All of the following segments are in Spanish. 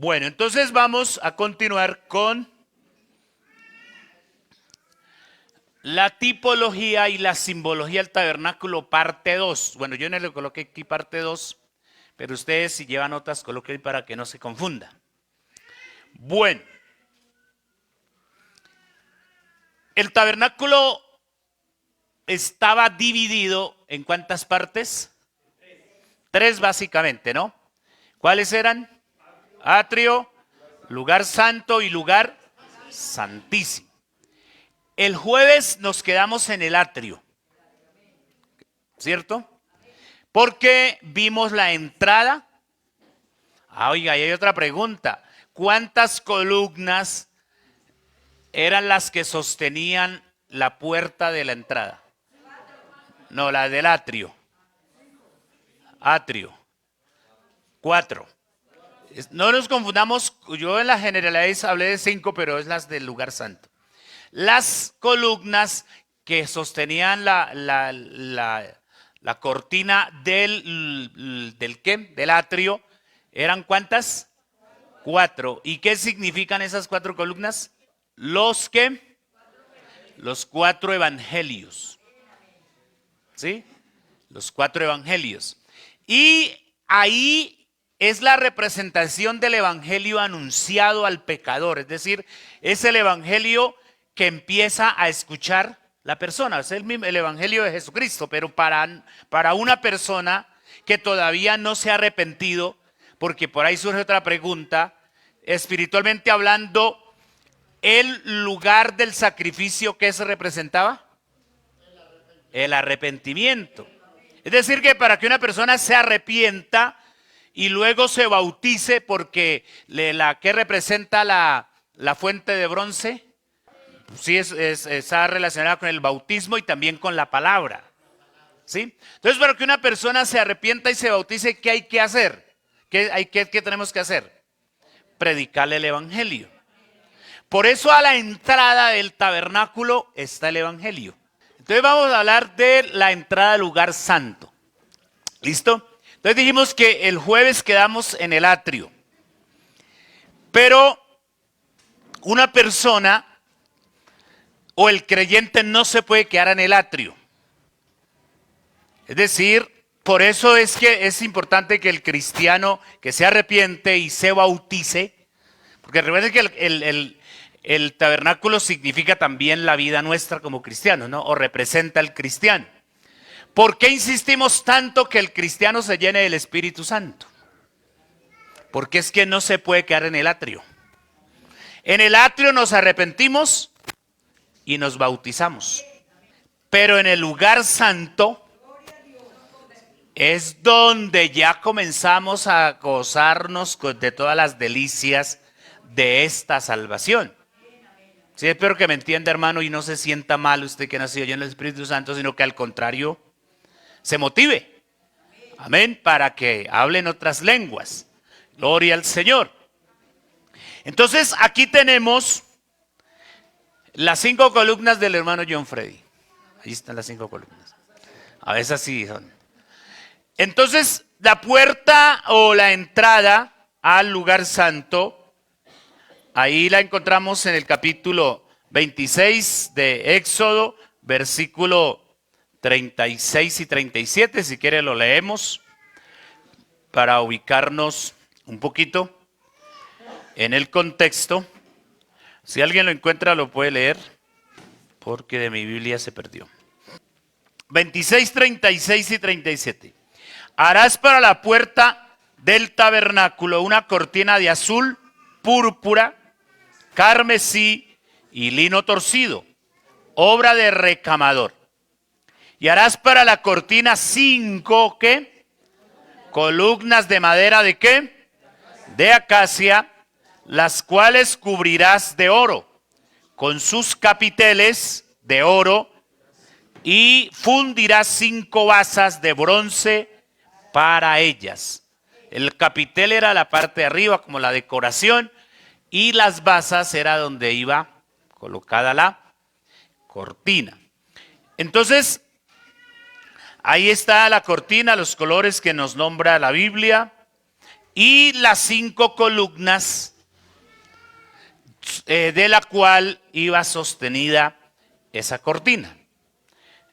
Bueno, entonces vamos a continuar con la tipología y la simbología del tabernáculo, parte 2. Bueno, yo no le coloqué aquí parte 2, pero ustedes si llevan notas, coloquen para que no se confunda. Bueno, el tabernáculo estaba dividido en ¿cuántas partes? Tres básicamente, ¿no? ¿Cuáles eran? Atrio, lugar santo y lugar santísimo. El jueves nos quedamos en el atrio, ¿cierto? Porque vimos la entrada. Oiga, y hay otra pregunta. ¿Cuántas columnas eran las que sostenían la puerta de la entrada? No, la del atrio. Atrio. 4. No nos confundamos, yo en la generalidad hablé de 5, pero es las del lugar santo. Las columnas que sostenían la cortina del atrio, ¿eran cuántas? 4. ¿Y qué significan esas 4 columnas? Los 4 evangelios. ¿Sí? Los 4 evangelios. Y ahí es la representación del evangelio anunciado al pecador. Es decir, es el evangelio que empieza a escuchar la persona. Es el evangelio de Jesucristo, pero para una persona que todavía no se ha arrepentido, porque por ahí surge otra pregunta, espiritualmente hablando, ¿el lugar del sacrificio qué se representaba? El arrepentimiento. Es decir, que para que una persona se arrepienta y luego se bautice, porque ¿qué representa la fuente de bronce? Sí, está relacionada con el bautismo y también con la palabra. ¿Sí? Entonces, para que una persona se arrepienta y se bautice, ¿qué hay que hacer? ¿Qué tenemos que hacer? Predicarle el evangelio. Por eso a la entrada del tabernáculo está el evangelio. Entonces vamos a hablar de la entrada al lugar santo. ¿Listo? Entonces dijimos que el jueves quedamos en el atrio. Pero una persona o el creyente no se puede quedar en el atrio. Es decir, por eso es que es importante que el cristiano que se arrepiente y se bautice, porque recuerden que el tabernáculo significa también la vida nuestra como cristianos, ¿no? O representa al cristiano. ¿Por qué insistimos tanto que el cristiano se llene del Espíritu Santo? Porque es que no se puede quedar en el atrio. En el atrio nos arrepentimos y nos bautizamos. Pero en el lugar santo es donde ya comenzamos a gozarnos de todas las delicias de esta salvación. Sí, espero que me entienda, hermano, y no se sienta mal usted que nació lleno del Espíritu Santo, sino que al contrario se motive. Amén, para que hablen otras lenguas. Gloria al Señor. Entonces aquí tenemos las 5 columnas del hermano John Freddy. Ahí están las 5 columnas. A veces así son. Entonces la puerta o la entrada al lugar santo, ahí la encontramos en el capítulo 26 de Éxodo, versículo 36 y 37, si quiere lo leemos para ubicarnos un poquito en el contexto. Si alguien lo encuentra lo puede leer, porque de mi Biblia se perdió. 26, 36 y 37. Harás para la puerta del tabernáculo una cortina de azul, púrpura, carmesí y lino torcido, obra de recamador. Y harás para la cortina 5, ¿qué? Columnas de madera ¿de qué? De acacia, las cuales cubrirás de oro, con sus capiteles de oro, y fundirás 5 basas de bronce para ellas. El capitel era la parte de arriba, como la decoración, y las basas era donde iba colocada la cortina. Entonces, ahí está la cortina, los colores que nos nombra la Biblia. y las 5 columnas de la cual iba sostenida esa cortina.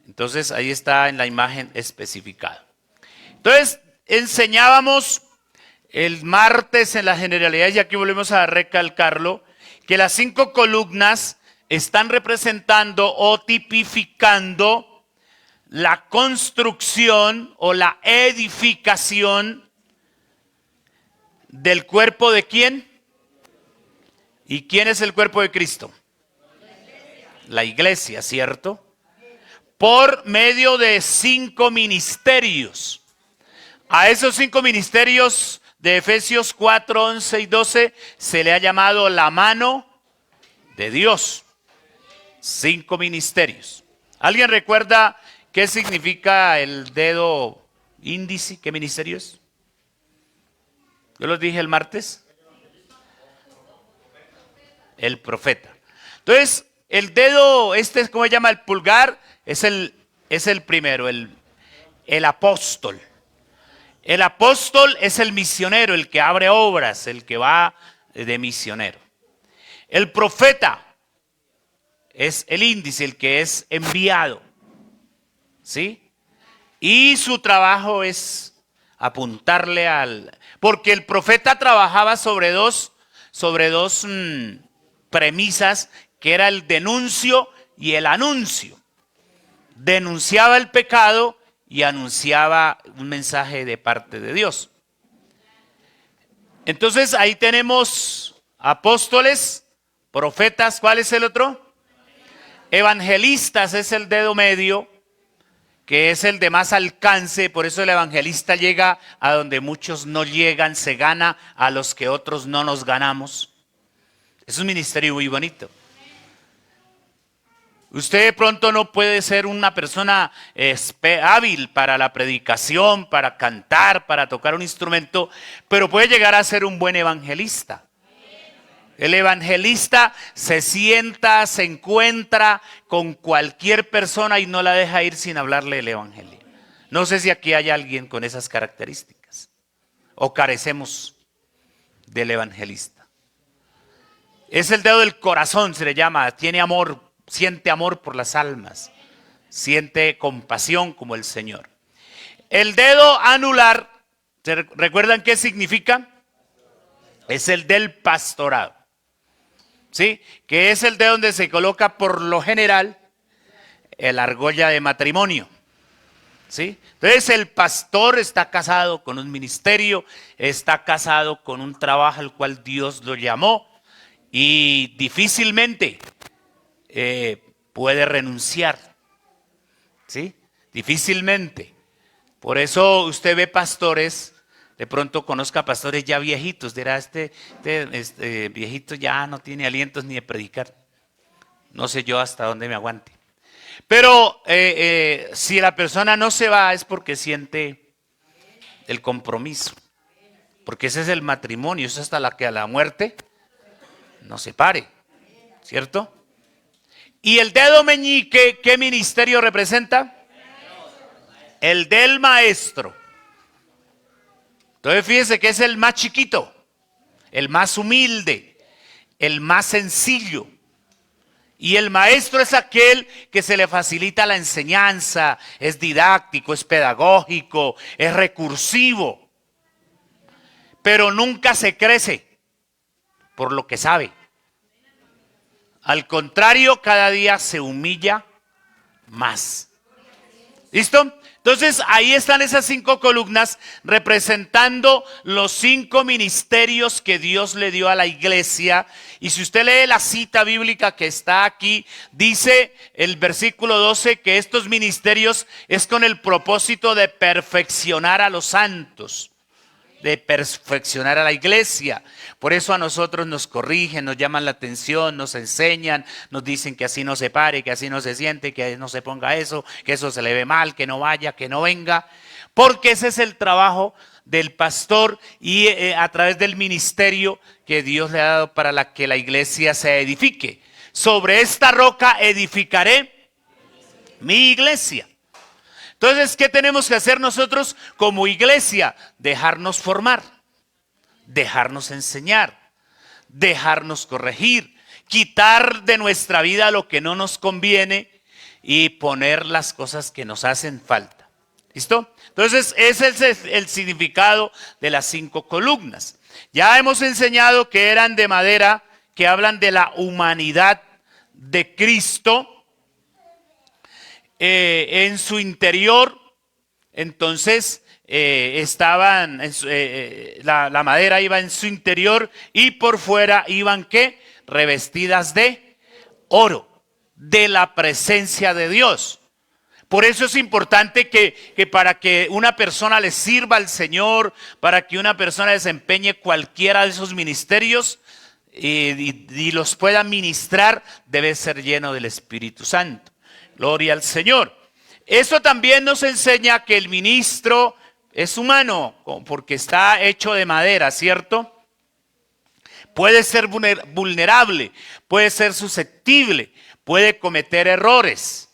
Entonces ahí está en la imagen especificado. Entonces enseñábamos el martes en la generalidad, y aquí volvemos a recalcarlo, que las 5 columnas están representando o tipificando la construcción o la edificación del cuerpo de ¿quién? ¿Y quién es el cuerpo de Cristo? La iglesia, ¿cierto? Por medio de 5 ministerios. A esos 5 ministerios de Efesios 4, 11 y 12 se le ha llamado la mano de Dios. 5 ministerios. ¿Alguien recuerda qué significa el dedo índice? ¿Qué ministerio es? Yo los dije el martes. El profeta. Entonces, el dedo, ¿cómo se llama? El pulgar, es el primero, el apóstol. El apóstol es el misionero, el que abre obras, el que va de misionero. El profeta es el índice, el que es enviado. ¿Sí? Y su trabajo es apuntarle porque el profeta trabajaba sobre dos premisas, que era el denuncio y el anuncio. Denunciaba el pecado y anunciaba un mensaje de parte de Dios. Entonces ahí tenemos apóstoles, profetas. ¿Cuál es el otro? Evangelistas es el dedo medio, que es el de más alcance. Por eso el evangelista llega a donde muchos no llegan, se gana a los que otros no nos ganamos. Es un ministerio muy bonito. Usted de pronto no puede ser una persona hábil para la predicación, para cantar, para tocar un instrumento, pero puede llegar a ser un buen evangelista. El evangelista se sienta, se encuentra con cualquier persona y no la deja ir sin hablarle el evangelio. No sé si aquí hay alguien con esas características o carecemos del evangelista. Es el dedo del corazón, se le llama. Tiene amor, siente amor por las almas. Siente compasión como el Señor. El dedo anular, ¿recuerdan qué significa? Es el del pastorado. ¿Sí? Que es el dedo donde se coloca por lo general la argolla de matrimonio. ¿Sí? Entonces el pastor está casado con un ministerio, está casado con un trabajo al cual Dios lo llamó. Y difícilmente puede renunciar. ¿Sí? Difícilmente. Por eso usted ve pastores, de pronto conozca pastores ya viejitos, dirá, este viejito ya no tiene alientos ni de predicar. No sé yo hasta dónde me aguante. Pero si la persona no se va es porque siente el compromiso. Porque ese es el matrimonio, eso es hasta la que a la muerte nos separe, ¿cierto? Y el dedo meñique, ¿qué ministerio representa? El del maestro. Entonces fíjense que es el más chiquito, el más humilde, el más sencillo. Y el maestro es aquel que se le facilita la enseñanza, es didáctico, es pedagógico, es recursivo. Pero nunca se crece por lo que sabe. Al contrario, cada día se humilla más. ¿Listo? Entonces ahí están esas 5 columnas representando los 5 ministerios que Dios le dio a la iglesia. Y si usted lee la cita bíblica que está aquí, dice el versículo 12 que estos ministerios es con el propósito de perfeccionar a los santos, de perfeccionar a la iglesia. Por eso a nosotros nos corrigen, nos llaman la atención, nos enseñan, nos dicen que así no se pare, que así no se siente, que no se ponga eso, que eso se le ve mal, que no vaya, que no venga. Porque ese es el trabajo del pastor y a través del ministerio que Dios le ha dado para que la iglesia se edifique. Sobre esta roca edificaré mi iglesia. Entonces, ¿qué tenemos que hacer nosotros como iglesia? Dejarnos formar. dejarnos enseñar, dejarnos corregir, quitar de nuestra vida lo que no nos conviene y poner las cosas que nos hacen falta. ¿Listo? Entonces, ese es el significado de las 5 columnas. Ya hemos enseñado que eran de madera, que hablan de la humanidad de Cristo en su interior. Entonces, la madera iba en su interior y por fuera iban ¿qué? Revestidas de oro, de la presencia de Dios. Por eso es importante que para que una persona le sirva al Señor, para que una persona desempeñe cualquiera de esos ministerios y los pueda ministrar, debe ser lleno del Espíritu Santo. Gloria al Señor. Eso también nos enseña que el ministro es humano, porque está hecho de madera, ¿cierto? Puede ser vulnerable, puede ser susceptible, puede cometer errores.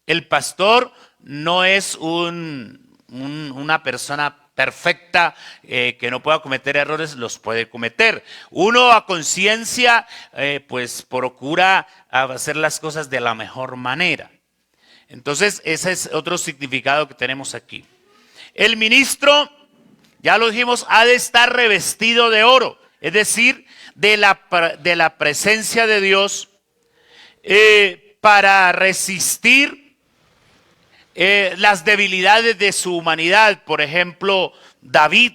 El pastor no es una persona perfecta que no pueda cometer errores, los puede cometer. Uno a conciencia pues procura hacer las cosas de la mejor manera. Entonces ese es otro significado que tenemos aquí. El ministro, ya lo dijimos, ha de estar revestido de oro, es decir, de la presencia de Dios para resistir las debilidades de su humanidad. Por ejemplo, David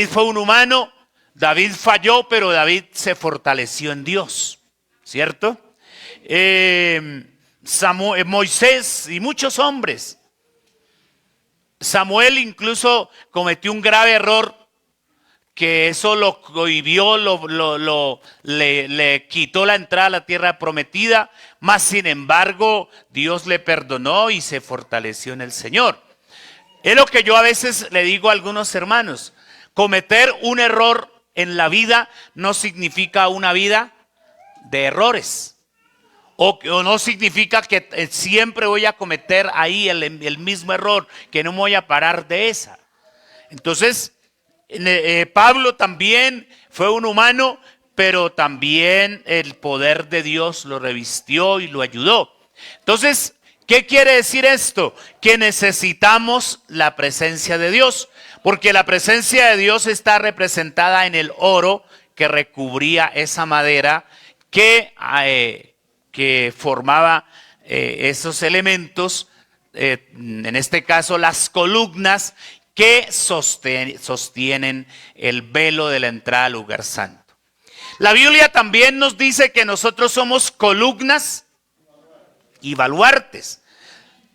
fue un humano, David falló, pero David se fortaleció en Dios, ¿cierto? Moisés y muchos hombres. Samuel incluso cometió un grave error, que eso lo cohibió, le quitó la entrada a la tierra prometida, mas sin embargo Dios le perdonó y se fortaleció en el Señor. Es lo que yo a veces le digo a algunos hermanos: cometer un error en la vida no significa una vida de errores, o no significa que siempre voy a cometer ahí el mismo error, que no me voy a parar de esa. Entonces, Pablo también fue un humano, pero también el poder de Dios lo revistió y lo ayudó. Entonces, ¿qué quiere decir esto? Que necesitamos la presencia de Dios, porque la presencia de Dios está representada en el oro que recubría esa madera que formaba esos elementos, en este caso las columnas, que sostienen el velo de la entrada al lugar santo. La Biblia también nos dice que nosotros somos columnas y baluartes.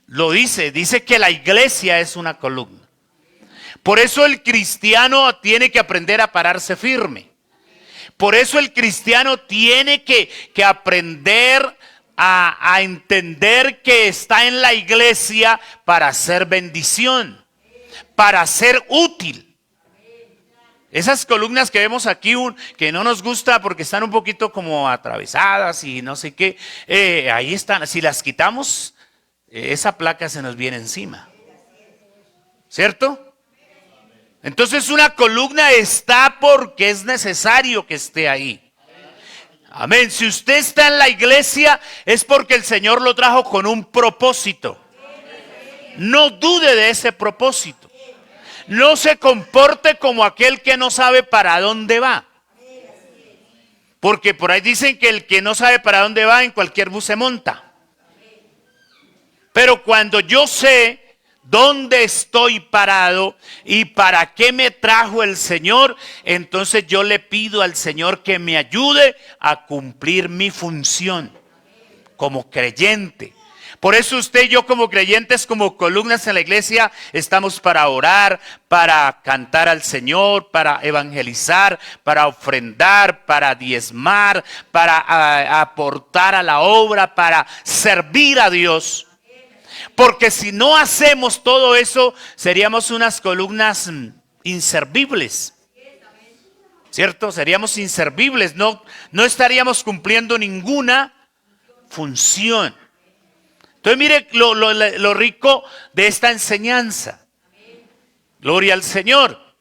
Lo dice que la iglesia es una columna. Por eso el cristiano tiene que aprender a pararse firme. Por eso el cristiano tiene que aprender a entender que está en la iglesia para hacer bendición, para ser útil. Esas columnas que vemos aquí, que no nos gusta porque están un poquito como atravesadas y no sé qué, ahí están. Si las quitamos, esa placa se nos viene encima, ¿cierto? Entonces una columna está porque es necesario que esté ahí. Amén. Si usted está en la iglesia es porque el Señor lo trajo con un propósito. No dude de ese propósito. No se comporte como aquel que no sabe para dónde va. Porque por ahí dicen que el que no sabe para dónde va, en cualquier bus se monta. Pero cuando yo sé dónde estoy parado y para qué me trajo el Señor, entonces yo le pido al Señor que me ayude a cumplir mi función como creyente. Por eso usted y yo como creyentes, como columnas en la iglesia, estamos para orar, para cantar al Señor, para evangelizar, para ofrendar, para diezmar, para aportar a la obra, para servir a Dios. Porque si no hacemos todo eso, seríamos unas columnas inservibles. ¿Cierto? Seríamos inservibles, no estaríamos cumpliendo ninguna función. Entonces mire lo rico de esta enseñanza. Gloria al Señor.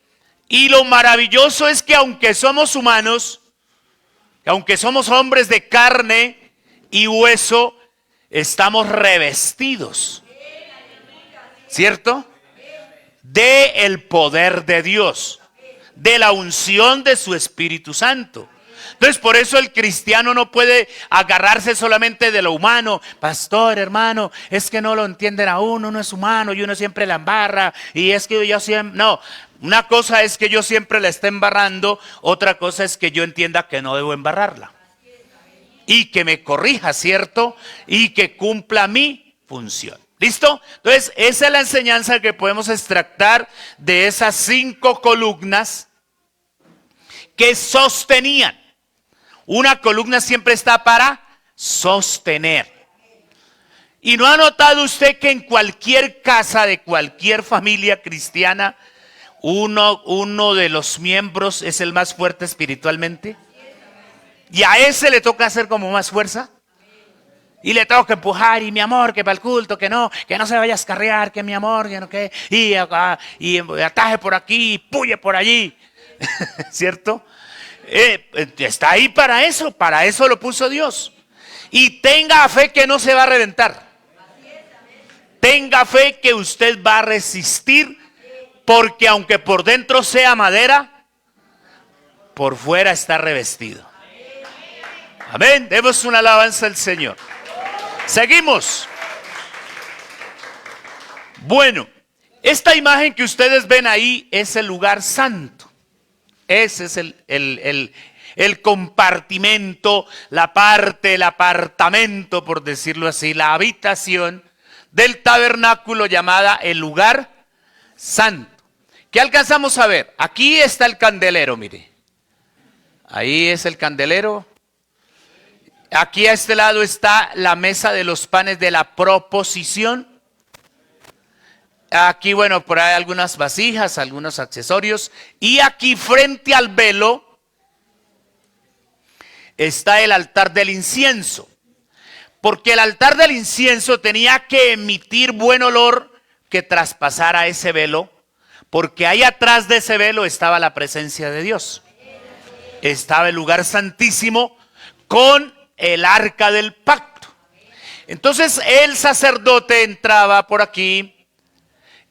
Y lo maravilloso es que aunque somos humanos, aunque somos hombres de carne y hueso, estamos revestidos, ¿cierto? De el poder de Dios, de la unción de su Espíritu Santo. Entonces, por eso el cristiano no puede agarrarse solamente de lo humano. Pastor, hermano, es que no lo entienden a uno es humano y uno siempre la embarra. Y es que yo siempre... No, una cosa es que yo siempre la esté embarrando, otra cosa es que yo entienda que no debo embarrarla. Y que me corrija, ¿cierto? Y que cumpla mi función. ¿Listo? Entonces, esa es la enseñanza que podemos extractar de esas 5 columnas que sostenían. Una columna siempre está para sostener. ¿Y no ha notado usted que en cualquier casa de cualquier familia cristiana, uno de los miembros es el más fuerte espiritualmente? Y a ese le toca hacer como más fuerza. Y le tengo que empujar, y mi amor, que para el culto, que no se vaya a escarrear, que mi amor, que no, que, y ataje por aquí, y puye por allí, ¿cierto? Está ahí para eso lo puso Dios. Y tenga fe que no se va a reventar. Tenga fe que usted va a resistir, porque aunque por dentro sea madera, por fuera está revestido. Amén, demos una alabanza al Señor. Seguimos. Bueno, esta imagen que ustedes ven ahí es el lugar santo. Ese es el compartimento, la parte, el apartamento, por decirlo así, la habitación del tabernáculo llamada el lugar santo. ¿Qué alcanzamos a ver? Aquí está el candelero, mire. Ahí es el candelero. Aquí a este lado está la mesa de los panes de la proposición. Aquí, bueno, por ahí algunas vasijas, algunos accesorios. Y aquí frente al velo está el altar del incienso. Porque el altar del incienso tenía que emitir buen olor que traspasara ese velo. Porque ahí atrás de ese velo estaba la presencia de Dios. Estaba el lugar santísimo con el arca del pacto. Entonces el sacerdote entraba por aquí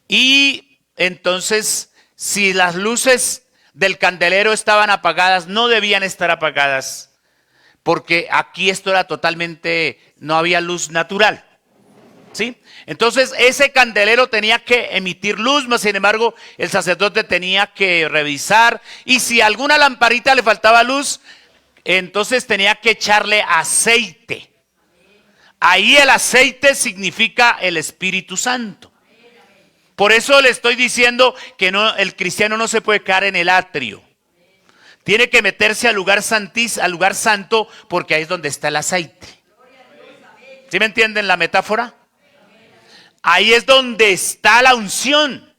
y entonces si las luces del candelero estaban apagadas, no debían estar apagadas, porque aquí esto era totalmente, no había luz natural, ¿sí? Entonces ese candelero tenía que emitir luz, mas sin embargo el sacerdote tenía que revisar, y si a alguna lamparita le faltaba luz, entonces tenía que echarle aceite. Ahí el aceite significa el Espíritu Santo. Por eso le estoy diciendo que no, el cristiano no se puede quedar en el atrio. Tiene que meterse al lugar santo, porque ahí es donde está el aceite. ¿Sí me entienden la metáfora? Ahí es donde está la unción.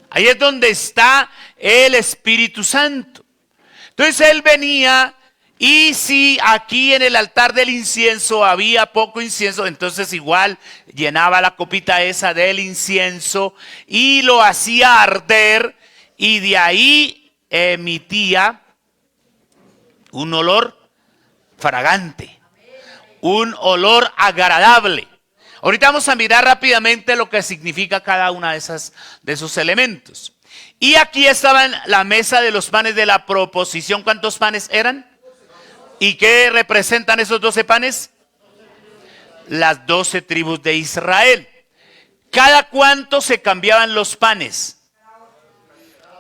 Ahí es donde está el Espíritu Santo. Entonces él venía, y si aquí en el altar del incienso había poco incienso, entonces igual llenaba la copita esa del incienso y lo hacía arder, y de ahí emitía un olor fragante, un olor agradable. Ahorita vamos a mirar rápidamente lo que significa cada una de esos elementos. Y aquí estaban la mesa de los panes de la proposición. ¿Cuántos panes eran? ¿Y qué representan esos 12 panes? Las 12 tribus de Israel. ¿Cada cuánto se cambiaban los panes?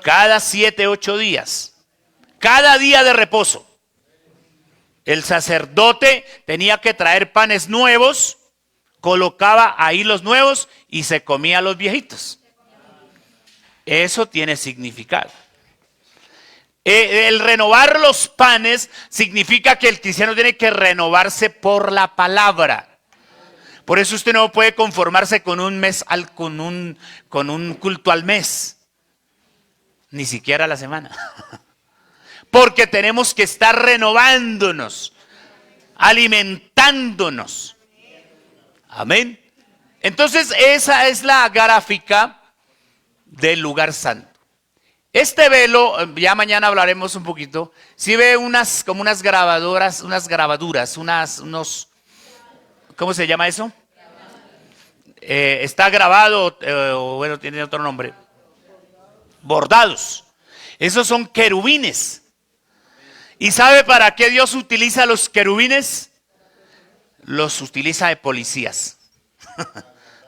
Cada 7, 8 días. Cada día de reposo. El sacerdote tenía que traer panes nuevos, colocaba ahí los nuevos y se comía los viejitos. Eso tiene significado. El renovar los panes significa que el cristiano tiene que renovarse por la palabra. Por eso usted no puede conformarse con un mes, con un culto al mes, ni siquiera a la semana. Porque tenemos que estar renovándonos, alimentándonos. Amén. Entonces esa es la gráfica del lugar santo. Este velo, ya mañana hablaremos un poquito, si ve unas, como unas grabadoras, unas grabaduras, ¿cómo se llama eso? Está grabado, o bueno, tiene otro nombre. Bordados. Esos son querubines. ¿Y sabe para qué Dios utiliza los querubines? Los utiliza de policías,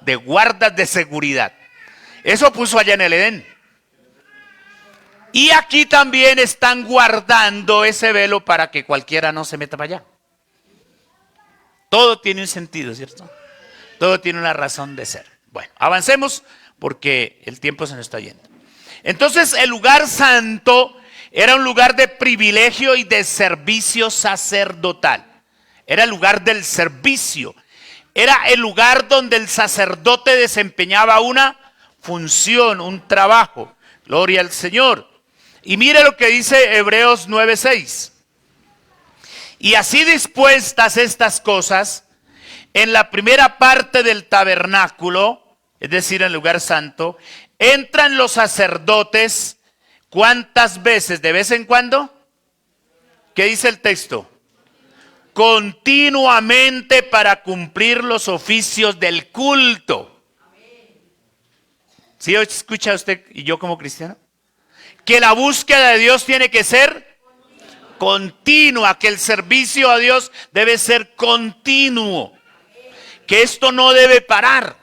de guardas de seguridad. Eso puso allá en el Edén. Y aquí también están guardando ese velo para que cualquiera no se meta para allá. Todo tiene un sentido, ¿cierto? Todo tiene una razón de ser. Bueno, avancemos porque el tiempo se nos está yendo. Entonces, el lugar santo era un lugar de privilegio y de servicio sacerdotal. Era el lugar del servicio. Era el lugar donde el sacerdote desempeñaba una función, un trabajo. Gloria al Señor. Y mire lo que dice Hebreos 9:6. Y así dispuestas estas cosas, en la primera parte del tabernáculo, es decir, en el lugar santo, entran los sacerdotes, ¿cuántas veces? ¿De vez en cuando? ¿Qué dice el texto? Continuamente para cumplir los oficios del culto. ¿Sí escucha usted y yo como cristiano? Que la búsqueda de Dios tiene que ser continua, que el servicio a Dios debe ser continuo, que esto no debe parar.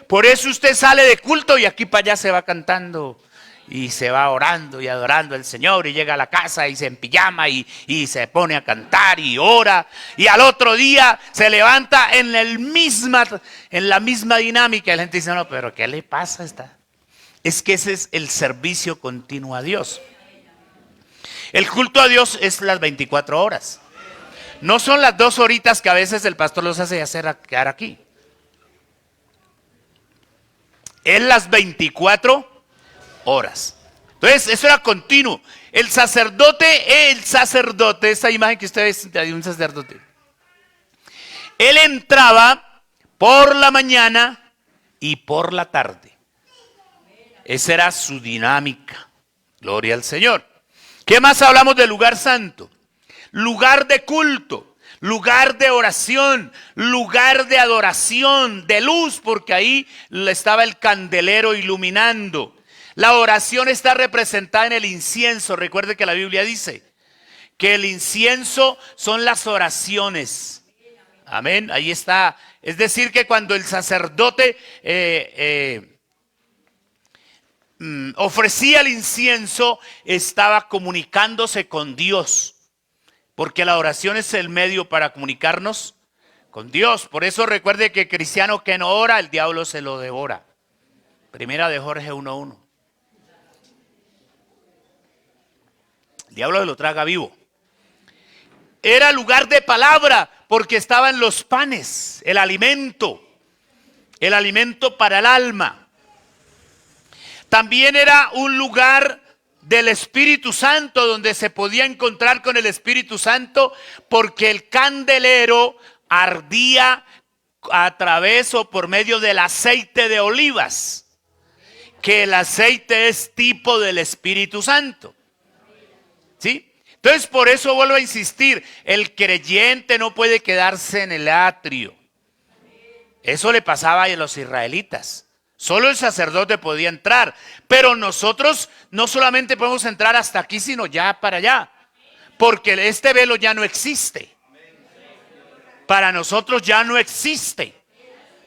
Por eso usted sale de culto y aquí para allá se va cantando y se va orando y adorando al Señor y llega a la casa y se empijama y se pone a cantar y ora y al otro día se levanta en la misma dinámica. Y la gente dice, no, pero ¿qué le pasa a esta? Es que ese es el servicio continuo a Dios. El culto a Dios es las 24 horas. No son las 2 horitas que a veces el pastor los hace quedar aquí. Es las 24 horas. Entonces, eso era continuo. El sacerdote, esa imagen que ustedes ven de un sacerdote. Él entraba por la mañana y por la tarde. Esa era su dinámica. Gloria al Señor. ¿Qué más hablamos del lugar santo? Lugar de culto, lugar de oración, lugar de adoración, de luz, porque ahí estaba el candelero iluminando. La oración está representada en el incienso. Recuerde que la Biblia dice que el incienso son las oraciones. Amén, ahí está. Es decir, que cuando el sacerdote ofrecía el incienso, estaba comunicándose con Dios. Porque la oración es el medio para comunicarnos con Dios. Por eso recuerde que el cristiano que no ora, el diablo se lo devora. Primera de Jorge 1:1. El diablo lo traga vivo. Era lugar de palabra porque estaban los panes, el alimento para el alma. También era un lugar del Espíritu Santo donde se podía encontrar con el Espíritu Santo porque el candelero ardía a través o por medio del aceite de olivas, que el aceite es tipo del Espíritu Santo. ¿Sí? Entonces por eso vuelvo a insistir, el creyente no puede quedarse en el atrio. Eso le pasaba a los israelitas. Solo el sacerdote podía entrar, pero nosotros no solamente podemos entrar hasta aquí, sino ya para allá, porque este velo ya no existe. Para nosotros ya no existe.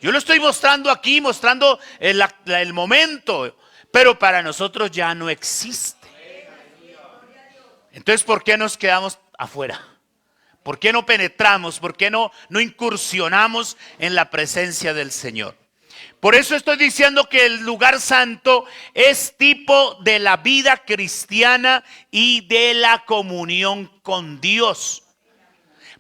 Yo lo estoy mostrando aquí, mostrando el momento, pero para nosotros ya no existe. Entonces, ¿por qué nos quedamos afuera? ¿Por qué no penetramos? ¿Por qué no incursionamos en la presencia del Señor? Por eso estoy diciendo que el lugar santo es tipo de la vida cristiana y de la comunión con Dios.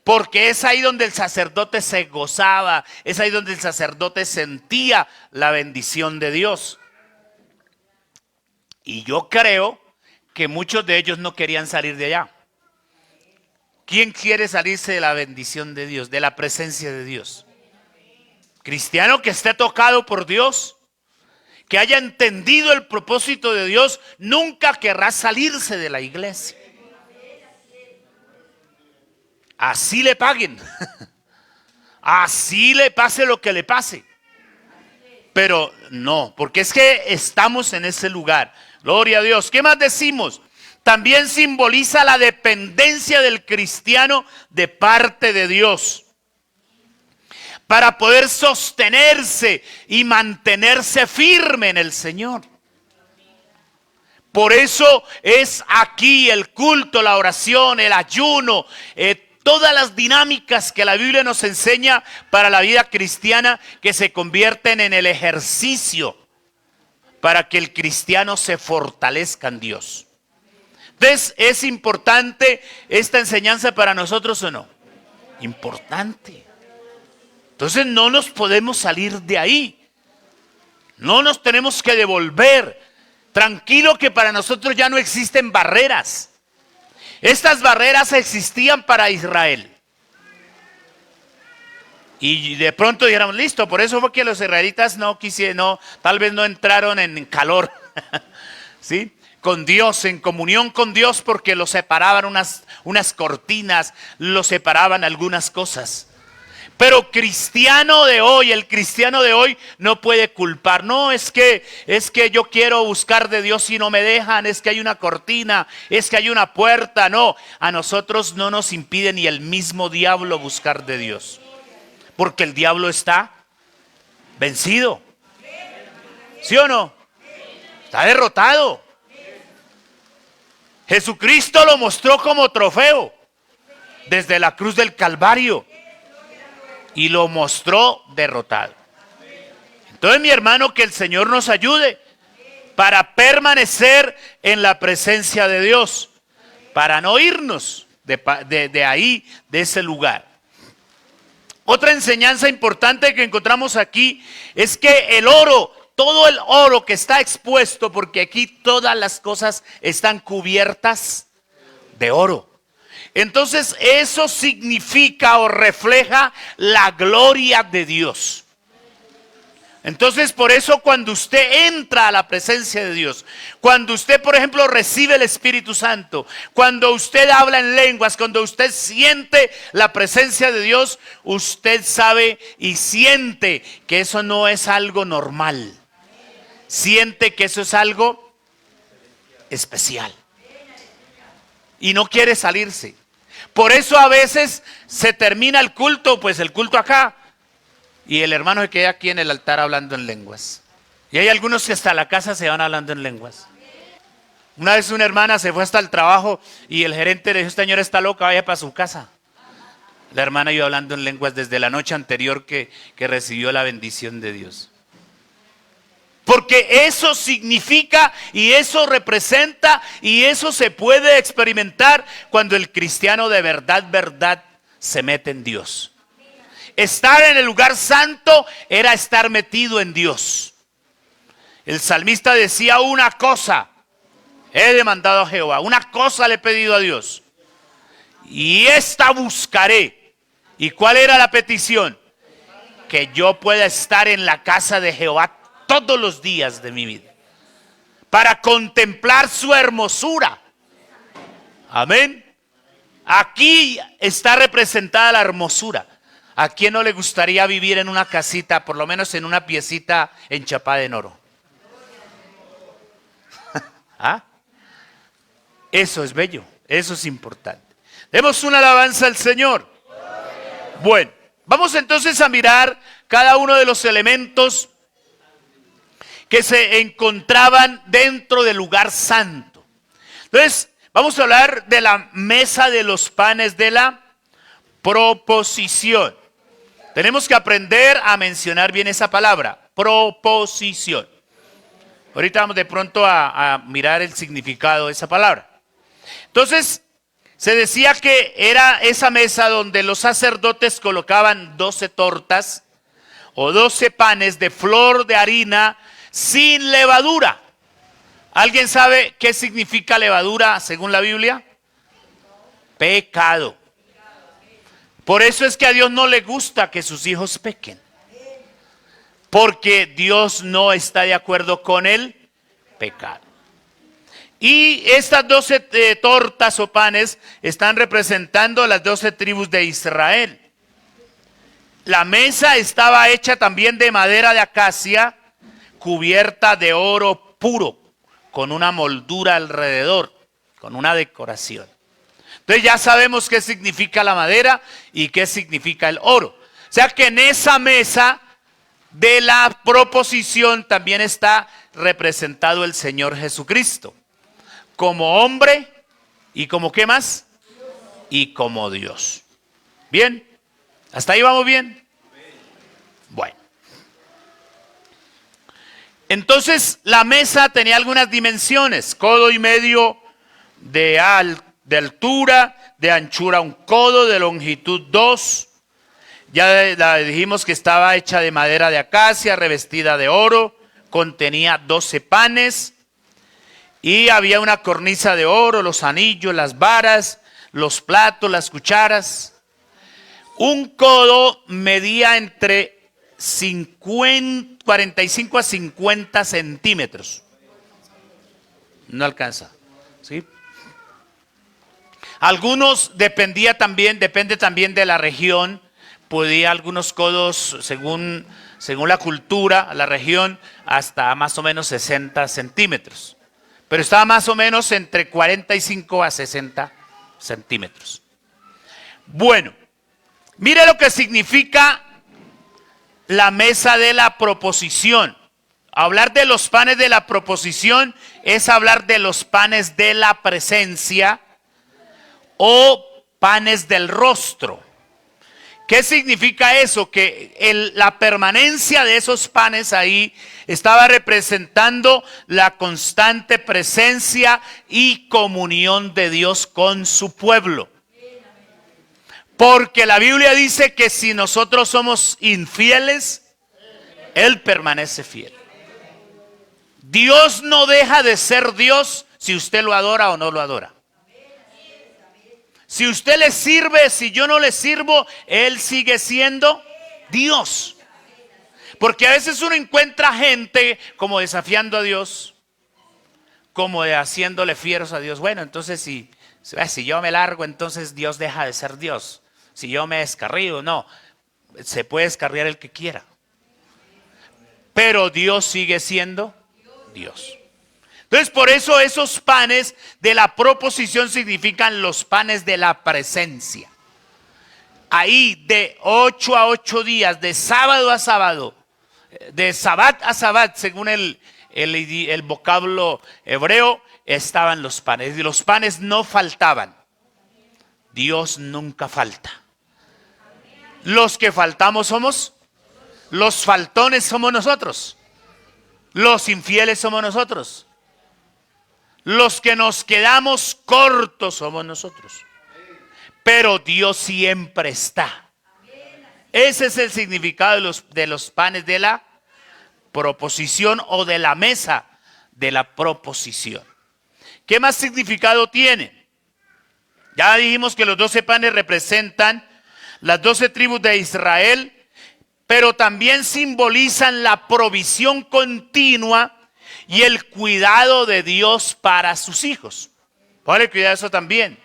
Porque es ahí donde el sacerdote se gozaba, es ahí donde el sacerdote sentía la bendición de Dios. Y yo creo que muchos de ellos no querían salir de allá. ¿Quién quiere salirse de la bendición de Dios, de la presencia de Dios? Cristiano que esté tocado por Dios, que haya entendido el propósito de Dios, nunca querrá salirse de la iglesia. Así le paguen. Así le pase lo que le pase. Pero no, porque es que estamos en ese lugar. Gloria a Dios. ¿Qué más decimos? También simboliza la dependencia del cristiano de parte de Dios, para poder sostenerse y mantenerse firme en el Señor. Por eso es aquí el culto, la oración, el ayuno, todas las dinámicas que la Biblia nos enseña para la vida cristiana, que se convierten en el ejercicio para que el cristiano se fortalezca en Dios. Entonces, ¿es importante esta enseñanza para nosotros o no? Importante. Entonces no nos podemos salir de ahí. No nos tenemos que devolver. Tranquilo que para nosotros ya no existen barreras. Estas barreras existían para Israel. Y de pronto dijeron, listo, por eso fue que los israelitas no quisieron, tal vez no entraron en calor, ¿sí? Con Dios, en comunión con Dios, porque los separaban unas cortinas, los separaban algunas cosas. Pero cristiano de hoy, el cristiano de hoy no puede culpar. No, es que yo quiero buscar de Dios y no me dejan, es que hay una cortina, es que hay una puerta. No, a nosotros no nos impide ni el mismo diablo buscar de Dios. Porque el diablo está vencido. ¿Sí o no? Está derrotado. Jesucristo lo mostró como trofeo desde la cruz del Calvario. Y lo mostró derrotado. Entonces, mi hermano, que el Señor nos ayude para permanecer en la presencia de Dios, para no irnos de ahí, de ese lugar. Otra enseñanza importante que encontramos aquí es que el oro, todo el oro que está expuesto, porque aquí todas las cosas están cubiertas de oro. Entonces eso significa o refleja la gloria de Dios. Entonces por eso cuando usted entra a la presencia de Dios, cuando usted por ejemplo recibe el Espíritu Santo, cuando usted habla en lenguas, cuando usted siente la presencia de Dios, usted sabe y siente que eso no es algo normal. Siente que eso es algo especial. Y no quiere salirse. Por eso a veces se termina el culto, pues el culto acá, y el hermano se queda aquí en el altar hablando en lenguas. Y hay algunos que hasta la casa se van hablando en lenguas. Una vez una hermana se fue hasta el trabajo y el gerente le dijo, esta señora está loca, vaya para su casa. La hermana iba hablando en lenguas desde la noche anterior que recibió la bendición de Dios. Porque eso significa y eso representa y eso se puede experimentar cuando el cristiano de verdad se mete en Dios. Estar en el lugar santo era estar metido en Dios. El salmista decía una cosa, he demandado a Jehová, una cosa le he pedido a Dios y esta buscaré. ¿Y cuál era la petición? Que yo pueda estar en la casa de Jehová todos los días de mi vida, para contemplar su hermosura. Amén. Aquí está representada la hermosura. ¿A quién no le gustaría vivir en una casita, por lo menos en una piecita enchapada en oro? ¿Ah? Eso es bello, eso es importante. Demos una alabanza al Señor. Bueno, vamos entonces a mirar cada uno de los elementos que se encontraban dentro del lugar santo. Entonces, vamos a hablar de la mesa de los panes de la proposición. Tenemos que aprender a mencionar bien esa palabra, proposición. Ahorita vamos de pronto a mirar el significado de esa palabra. Entonces, se decía que era esa mesa donde los sacerdotes colocaban 12 tortas o 12 panes de flor de harina sin levadura. ¿Alguien sabe qué significa levadura según la Biblia? Pecado. Por eso es que a Dios no le gusta que sus hijos pequen. porque Dios no está de acuerdo con el pecado. Y estas 12 tortas o panes están representando las 12 tribus de Israel. La mesa estaba hecha también de madera de acacia, cubierta de oro puro, con una moldura alrededor, con una decoración. Entonces ya sabemos qué significa la madera y qué significa el oro. O sea que en esa mesa de la proposición también está representado el Señor Jesucristo, como hombre y como ¿qué más? Y como Dios. Bien, hasta ahí vamos bien. Bueno. Entonces la mesa tenía algunas dimensiones: codo y medio de altura, de anchura 1 codo, de longitud 2. Ya dijimos que estaba hecha de madera de acacia, revestida de oro, contenía 12 panes y había una cornisa de oro, los anillos, las varas, los platos, las cucharas. Un codo medía entre 45 a 50 centímetros. No alcanza, ¿sí? Algunos depende también de la región. Podía algunos codos, según la cultura, la región, hasta más o menos 60 centímetros. Pero estaba más o menos entre 45 a 60 centímetros. Bueno, mire lo que significa la mesa de la proposición. Hablar de los panes de la proposición es hablar de los panes de la presencia o panes del rostro. ¿Qué significa eso? Que la permanencia de esos panes ahí estaba representando la constante presencia y comunión de Dios con su pueblo. Porque la Biblia dice que si nosotros somos infieles, Él permanece fiel. Dios no deja de ser Dios si usted lo adora o no lo adora. Si usted le sirve, si yo no le sirvo, Él sigue siendo Dios. Porque a veces uno encuentra gente como desafiando a Dios, como haciéndole fieros a Dios. Bueno, entonces si yo me largo, entonces Dios deja de ser Dios. Si yo me descarrío, no. Se puede descarriar el que quiera. Pero Dios sigue siendo Dios. Entonces, por eso esos panes de la proposición significan los panes de la presencia. Ahí de 8 a 8 días, de sábado a sábado, de sabat a sabat, según el vocablo hebreo, estaban los panes. Y los panes no faltaban. Dios nunca falta. Los que faltamos somos, los faltones somos nosotros. Los infieles somos nosotros. Los que nos quedamos cortos somos nosotros. Pero Dios siempre está. Ese es el significado de los panes de la proposición o de la mesa de la proposición. ¿Qué más significado tiene? Ya dijimos que los 12 panes representan las 12 tribus de Israel, pero también simbolizan la provisión continua y el cuidado de Dios para sus hijos. Póngale cuidado a eso también.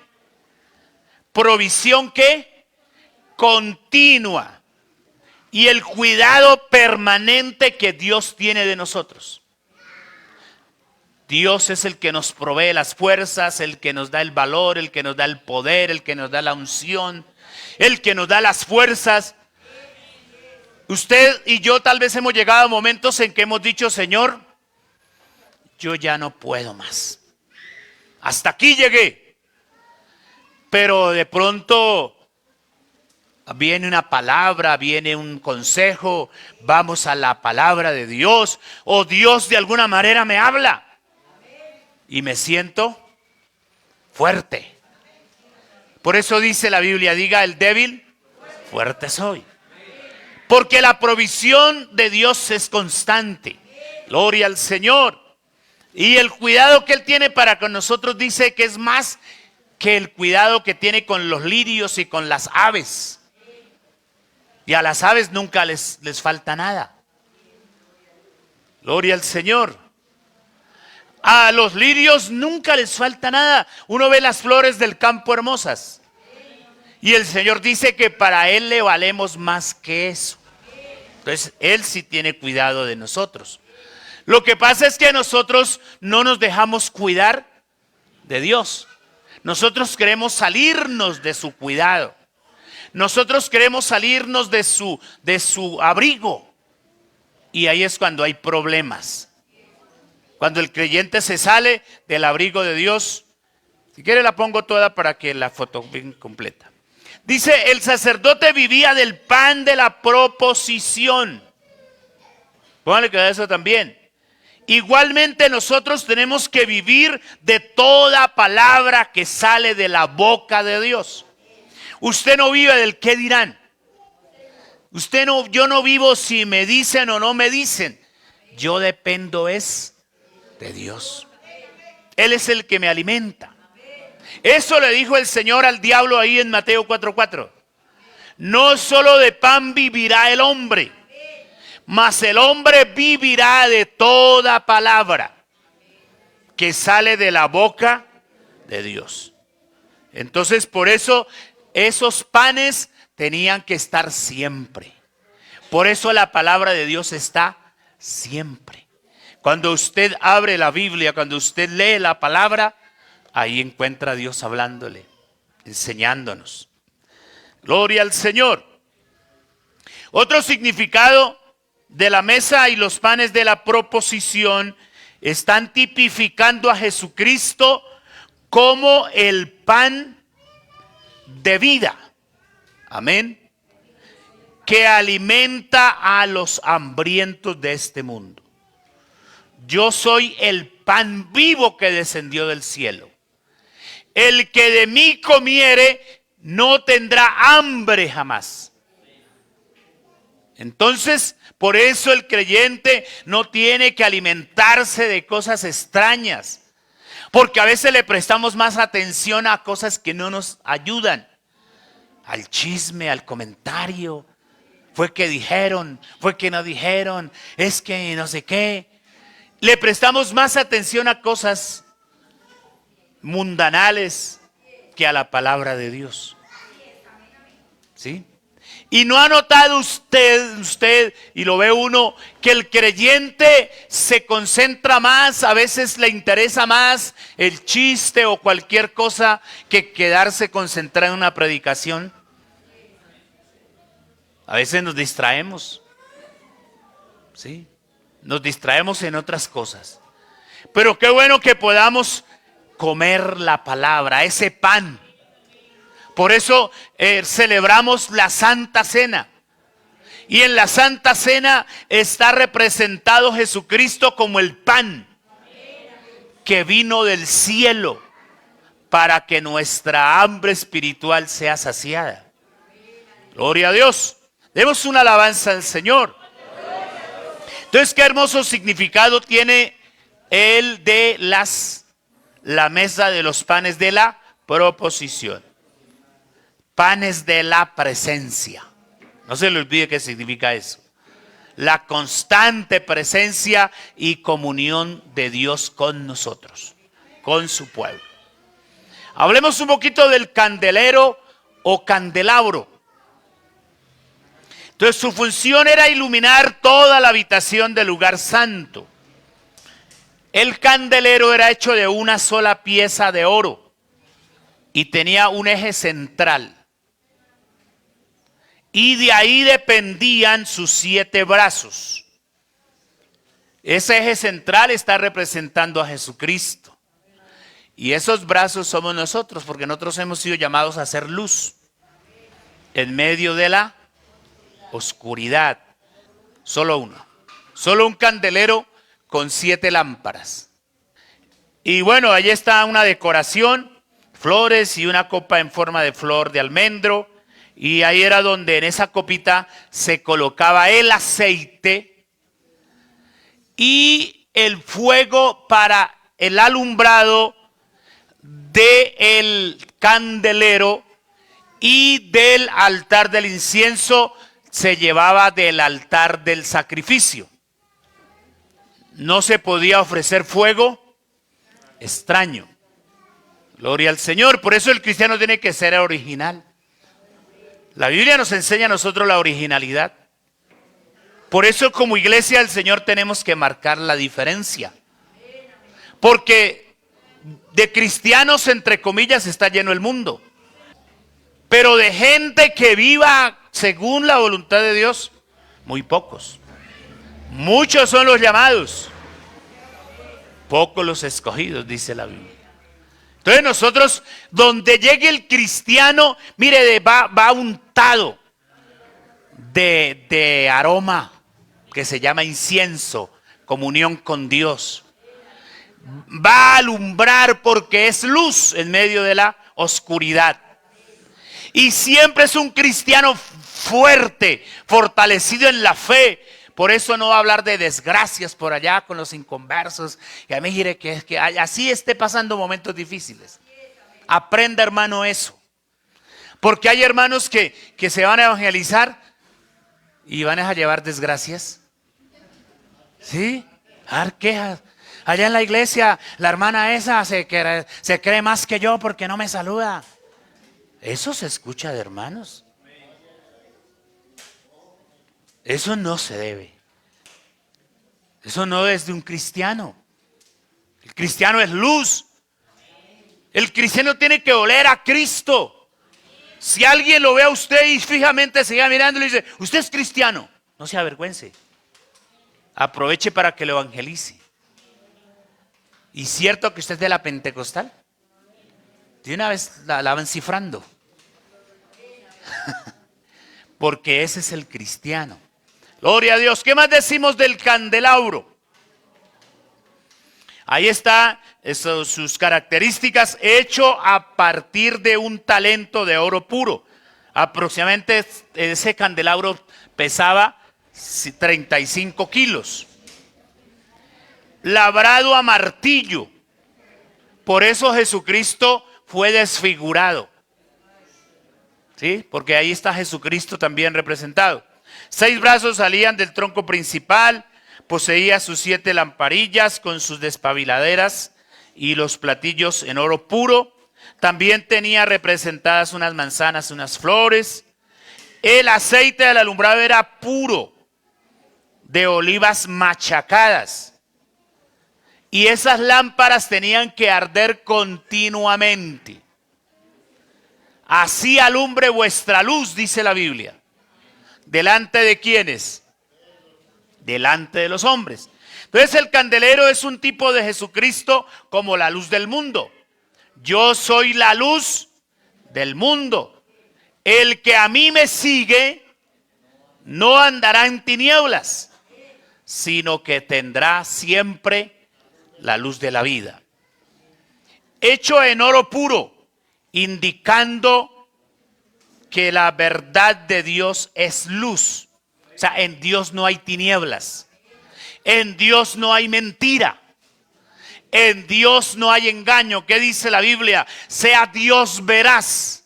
Provisión ¿qué? Continua. Y el cuidado permanente que Dios tiene de nosotros. Dios es el que nos provee las fuerzas, el que nos da el valor, el que nos da el poder, el que nos da la unción, el que nos da las fuerzas. Usted y yo tal vez hemos llegado a momentos en que hemos dicho, Señor, yo ya no puedo más. Hasta aquí llegué. Pero de pronto viene una palabra, viene un consejo, vamos a la palabra de Dios, o Dios de alguna manera me habla y me siento fuerte. Por eso dice la Biblia, diga el débil, fuerte soy. Porque la provisión de Dios es constante. Gloria al Señor. Y el cuidado que Él tiene para con nosotros dice que es más que el cuidado que tiene con los lirios y con las aves. Y a las aves nunca les falta nada. Gloria al Señor. A los lirios nunca les falta nada. Uno ve las flores del campo hermosas. Y el Señor dice que para Él le valemos más que eso. Entonces, Él sí tiene cuidado de nosotros. Lo que pasa es que nosotros no nos dejamos cuidar de Dios. Nosotros queremos salirnos de su cuidado. Nosotros queremos salirnos de su abrigo. Y ahí es cuando hay problemas. Cuando el creyente se sale del abrigo de Dios. Si quiere la pongo toda para que la foto venga completa. Dice, el sacerdote vivía del pan de la proposición. Póngale que a eso también. Igualmente nosotros tenemos que vivir de toda palabra que sale de la boca de Dios. Usted no vive del qué dirán. Yo no vivo si me dicen o no me dicen. Yo dependo es de Dios. Él es el que me alimenta. Eso le dijo el Señor al diablo ahí en Mateo 4:4. No solo de pan vivirá el hombre, mas el hombre vivirá de toda palabra que sale de la boca de Dios. Entonces, por eso esos panes tenían que estar siempre. Por eso la palabra de Dios está siempre. Cuando usted abre la Biblia, cuando usted lee la palabra, ahí encuentra a Dios hablándole, enseñándonos. Gloria al Señor. Otro significado de la mesa y los panes de la proposición están tipificando a Jesucristo como el pan de vida. Amén. Que alimenta a los hambrientos de este mundo. Yo soy el pan vivo que descendió del cielo. El que de mí comiere no tendrá hambre jamás. Entonces, por eso el creyente no tiene que alimentarse de cosas extrañas. Porque a veces le prestamos más atención a cosas que no nos ayudan. Al chisme, al comentario. Fue que dijeron, fue que no dijeron, es que no sé qué. Le prestamos más atención a cosas mundanales que a la palabra de Dios. ¿Sí? Y no ha notado usted, y lo ve uno, que el creyente se concentra más, a veces le interesa más el chiste o cualquier cosa que quedarse concentrado en una predicación. A veces nos distraemos. ¿Sí? Nos distraemos en otras cosas. Pero qué bueno que podamos comer la palabra, ese pan. Por eso celebramos la Santa Cena. Y en la Santa Cena está representado Jesucristo como el pan que vino del cielo para que nuestra hambre espiritual sea saciada. Gloria a Dios. Demos una alabanza al Señor. Entonces, qué hermoso significado tiene el de la mesa de los panes de la proposición. Panes de la presencia. No se le olvide qué significa eso. La constante presencia y comunión de Dios con nosotros, con su pueblo. Hablemos un poquito del candelero o candelabro. Entonces su función era iluminar toda la habitación del lugar santo. El candelero era hecho de una sola pieza de oro y tenía un eje central. Y de ahí dependían sus 7 brazos. Ese eje central está representando a Jesucristo. Y esos brazos somos nosotros, porque nosotros hemos sido llamados a hacer luz en medio de la oscuridad. Solo uno. Solo un candelero con 7 lámparas. Y bueno, allí está una decoración, flores y una copa en forma de flor de almendro. Y ahí era donde en esa copita se colocaba el aceite y el fuego para el alumbrado del candelero, y del altar del incienso se llevaba del altar del sacrificio. No se podía ofrecer fuego extraño. Gloria al Señor. Por eso el cristiano tiene que ser original. La Biblia nos enseña a nosotros la originalidad. Por eso como iglesia del Señor tenemos que marcar la diferencia. Porque de cristianos, entre comillas, está lleno el mundo. Pero de gente que viva según la voluntad de Dios, muy pocos. Muchos son los llamados, pocos los escogidos, dice la Biblia. Entonces nosotros, donde llegue el cristiano, mire, va untado de aroma que se llama incienso, comunión con Dios. Va a alumbrar porque es luz en medio de la oscuridad. Y siempre es un cristiano fuerte, fortalecido en la fe. Por eso no va a hablar de desgracias por allá con los inconversos. Y a mí mire que así esté pasando momentos difíciles. Aprenda, hermano, eso. Porque hay hermanos que se van a evangelizar y van a llevar desgracias. ¿Sí? A dar quejas. Allá en la iglesia, la hermana esa se cree más que yo porque no me saluda. Eso se escucha de hermanos. Eso no se debe. Eso no es de un cristiano. El cristiano es luz. El cristiano tiene que oler a Cristo. Si alguien lo ve a usted y fijamente se queda mirando y le dice, usted es cristiano, no se avergüence. Aproveche para que lo evangelice. ¿Y cierto que usted es de la Pentecostal? De una vez la van cifrando. Porque ese es el cristiano. Gloria a Dios. ¿Qué más decimos del candelabro? Ahí está sus características. Hecho a partir de un talento de oro puro. Aproximadamente ese candelabro pesaba 35 kilos. Labrado a martillo. Por eso Jesucristo fue desfigurado. ¿Sí? Porque ahí está Jesucristo también representado. 6 brazos salían del tronco principal. Poseía sus 7 lamparillas con sus despabiladeras y los platillos en oro puro. También tenía representadas unas manzanas, unas flores. El aceite del alumbrado era puro, de olivas machacadas. Y esas lámparas tenían que arder continuamente. Así alumbre vuestra luz, dice la Biblia. ¿Delante de quiénes? Delante de los hombres. Entonces el candelero es un tipo de Jesucristo como la luz del mundo. Yo soy la luz del mundo. El que a mí me sigue no andará en tinieblas, sino que tendrá siempre la luz de la vida. Hecho en oro puro, indicando que la verdad de Dios es luz. O sea, en Dios no hay tinieblas. En Dios no hay mentira. En Dios no hay engaño. ¿Qué dice la Biblia? Sea Dios veraz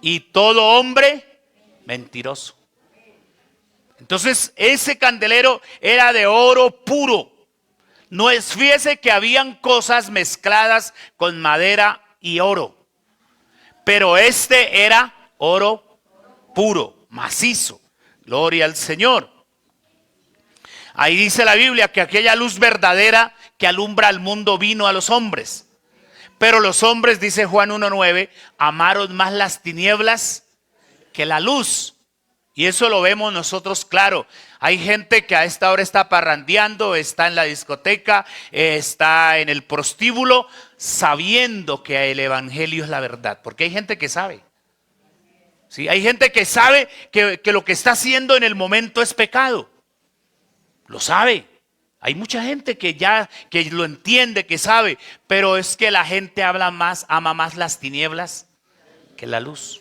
y todo hombre mentiroso. Entonces ese candelero era de oro puro. No es, fíjese que habían cosas mezcladas con madera y oro. Pero este era oro puro, macizo. Gloria al Señor. Ahí dice la Biblia que aquella luz verdadera que alumbra al mundo vino a los hombres. Pero los hombres, dice Juan 1:9, amaron más las tinieblas que la luz. Y eso lo vemos nosotros claro. Hay gente que a esta hora está parrandeando, está en la discoteca, está en el prostíbulo, sabiendo que el evangelio es la verdad. Porque hay gente que sabe. ¿Sí? Hay gente que sabe que lo que está haciendo en el momento es pecado. Lo sabe. Hay mucha gente que lo entiende, que sabe. Pero es que la gente ama más las tinieblas que la luz.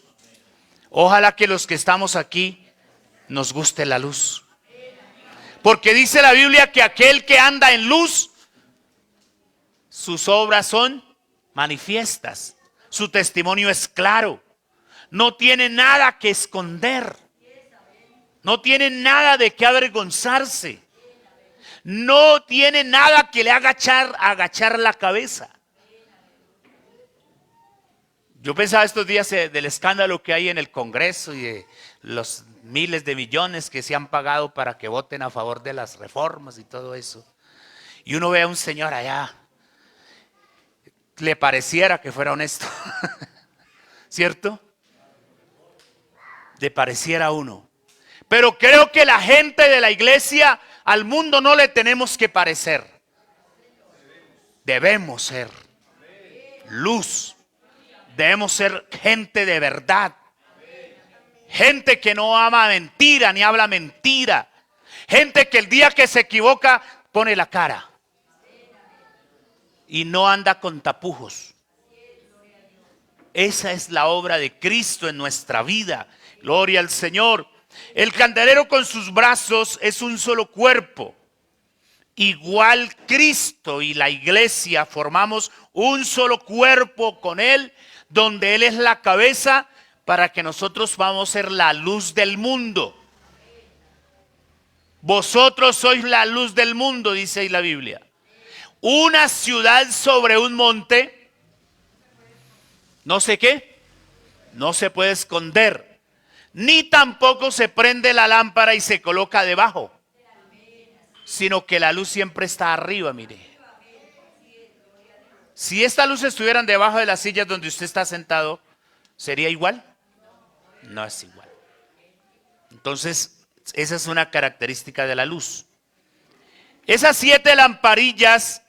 Ojalá que los que estamos aquí nos guste la luz. Porque dice la Biblia que aquel que anda en luz, sus obras son manifiestas. Su testimonio es claro. No tiene nada que esconder. No tiene nada de qué avergonzarse. No tiene nada que le haga agachar la cabeza. Yo pensaba estos días del escándalo que hay en el Congreso y de los miles de millones que se han pagado para que voten a favor de las reformas y todo eso. Y uno ve a un señor allá, le pareciera que fuera honesto, ¿cierto? Le pareciera a uno. Pero creo que la gente de la iglesia, al mundo no le tenemos que parecer. Debemos ser luz. Debemos ser gente de verdad. Gente que no ama mentira ni habla mentira. Gente que el día que se equivoca pone la cara. Y no anda con tapujos. Esa es la obra de Cristo en nuestra vida. Gloria al Señor. El candelero con sus brazos es un solo cuerpo. Igual Cristo y la iglesia formamos un solo cuerpo con Él, donde Él es la cabeza, para que nosotros vamos a ser la luz del mundo. Vosotros sois la luz del mundo, dice ahí la Biblia. Una ciudad sobre un monte, no sé qué, no se puede esconder, ni tampoco se prende la lámpara y se coloca debajo, sino que la luz siempre está arriba, mire. Si esta luz estuvieran debajo de las sillas donde usted está sentado, ¿sería igual? No es igual. Entonces, esa es una característica de la luz. Esas 7 lamparillas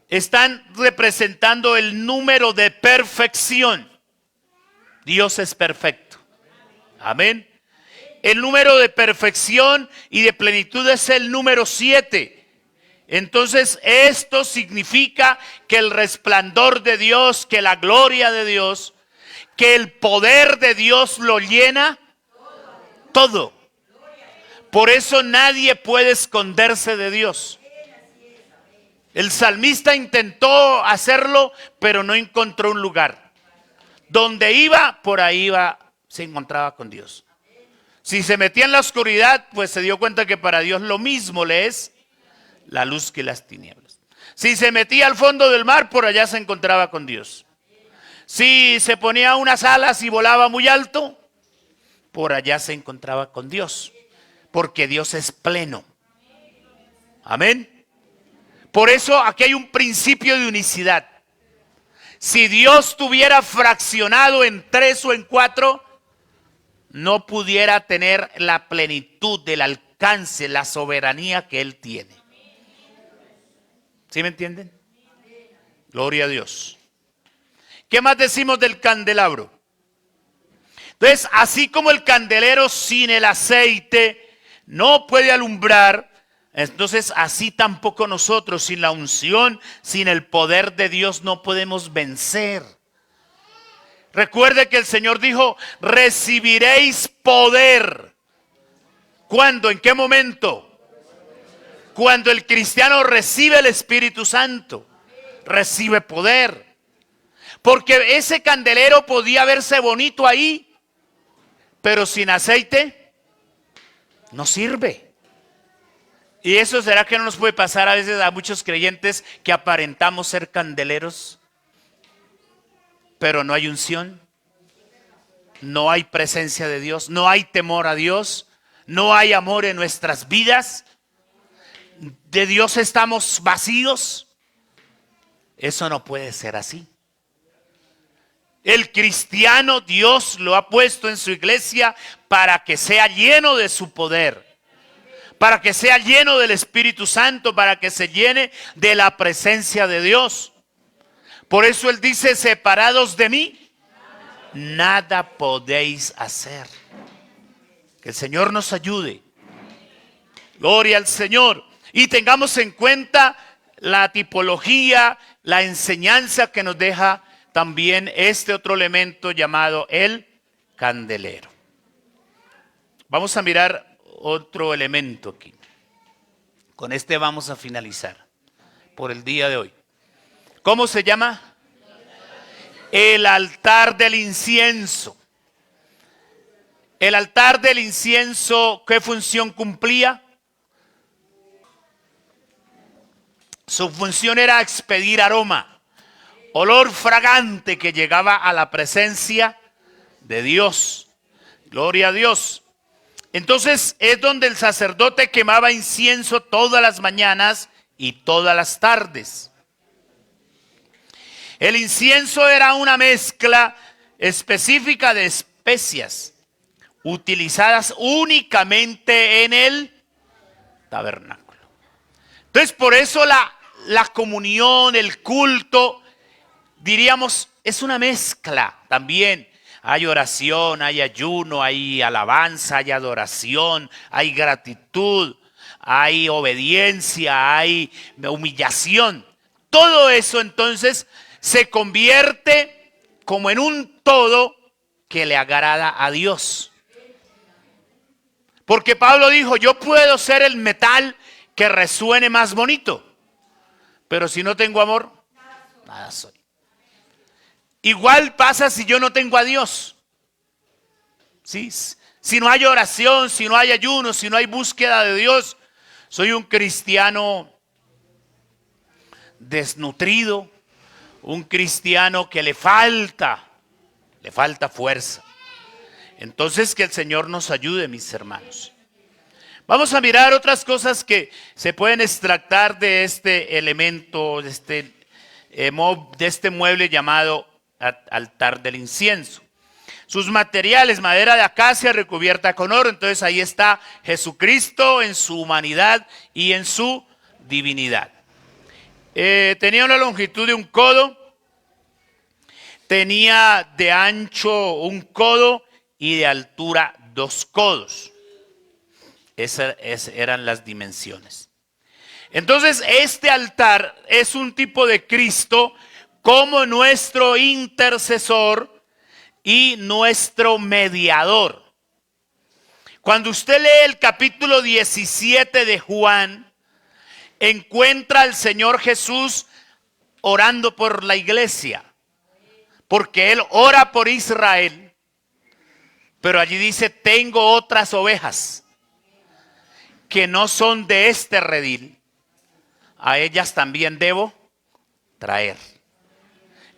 están representando el número de perfección. Dios es perfecto. Amén. El número de perfección y de plenitud es el número 7. Entonces esto significa que el resplandor de Dios, que la gloria de Dios, que el poder de Dios lo llena todo. Por eso nadie puede esconderse de Dios. El salmista intentó hacerlo, pero no encontró un lugar. Donde iba, por ahí iba, se encontraba con Dios. Si se metía en la oscuridad, pues se dio cuenta que para Dios lo mismo le es la luz que las tinieblas. Si se metía al fondo del mar, por allá se encontraba con Dios. Si se ponía unas alas y volaba muy alto, por allá se encontraba con Dios. Porque Dios es pleno. Amén. Por eso aquí hay un principio de unicidad. Si Dios tuviera fraccionado en 3 o en 4, no pudiera tener la plenitud del alcance, la soberanía que Él tiene. ¿Sí me entienden? Gloria a Dios. ¿Qué más decimos del candelabro? Entonces, así como el candelero sin el aceite no puede alumbrar, entonces así tampoco nosotros sin la unción, sin el poder de Dios no podemos vencer. Recuerde que el Señor dijo, recibiréis poder. ¿Cuándo? ¿En qué momento? Cuando el cristiano recibe el Espíritu Santo, recibe poder. Porque ese candelero podía verse bonito ahí, pero sin aceite no sirve. ¿Y eso será que no nos puede pasar a veces a muchos creyentes que aparentamos ser candeleros, pero no hay unción? No hay presencia de Dios, no hay temor a Dios, no hay amor en nuestras vidas. De Dios estamos vacíos. Eso no puede ser así. El cristiano, Dios lo ha puesto en su iglesia para que sea lleno de su poder, para que sea lleno del Espíritu Santo, para que se llene de la presencia de Dios. Por eso Él dice, separados de mí, nada podéis hacer. Que el Señor nos ayude. Gloria al Señor. Y tengamos en cuenta la tipología, la enseñanza que nos deja también este otro elemento llamado el candelero. Vamos a mirar otro elemento aquí. Con este vamos a finalizar por el día de hoy. ¿Cómo se llama? El altar del incienso. El altar del incienso, ¿qué función cumplía? Su función era expedir aroma, olor fragante que llegaba a la presencia de Dios. Gloria a Dios. Entonces es donde el sacerdote quemaba incienso todas las mañanas y todas las tardes. El incienso era una mezcla específica de especias utilizadas únicamente en el tabernáculo. Entonces por eso la comunión, el culto, diríamos, es una mezcla también. Hay oración, hay ayuno, hay alabanza, hay adoración, hay gratitud, hay obediencia, hay humillación. Todo eso entonces se convierte como en un todo que le agrada a Dios. Porque Pablo dijo, yo puedo ser el metal que resuene más bonito, pero si no tengo amor, nada soy. Igual pasa si yo no tengo a Dios. ¿Sí? Si no hay oración, si no hay ayuno, si no hay búsqueda de Dios, soy un cristiano desnutrido, un cristiano que le falta fuerza. Entonces que el Señor nos ayude, mis hermanos. Vamos a mirar otras cosas que se pueden extractar de este elemento, de este mueble llamado altar del incienso. Sus materiales, madera de acacia recubierta con oro. Entonces ahí está Jesucristo en su humanidad y en su divinidad. Tenía una longitud de 1 codo, tenía de ancho 1 codo y de altura 2 codos. Esas eran las dimensiones. Entonces este altar es un tipo de Cristo como nuestro intercesor y nuestro mediador. Cuando usted lee el capítulo 17 de Juan, encuentra al Señor Jesús orando por la iglesia, porque Él ora por Israel, pero allí dice, tengo otras ovejas que no son de este redil, a ellas también debo traer.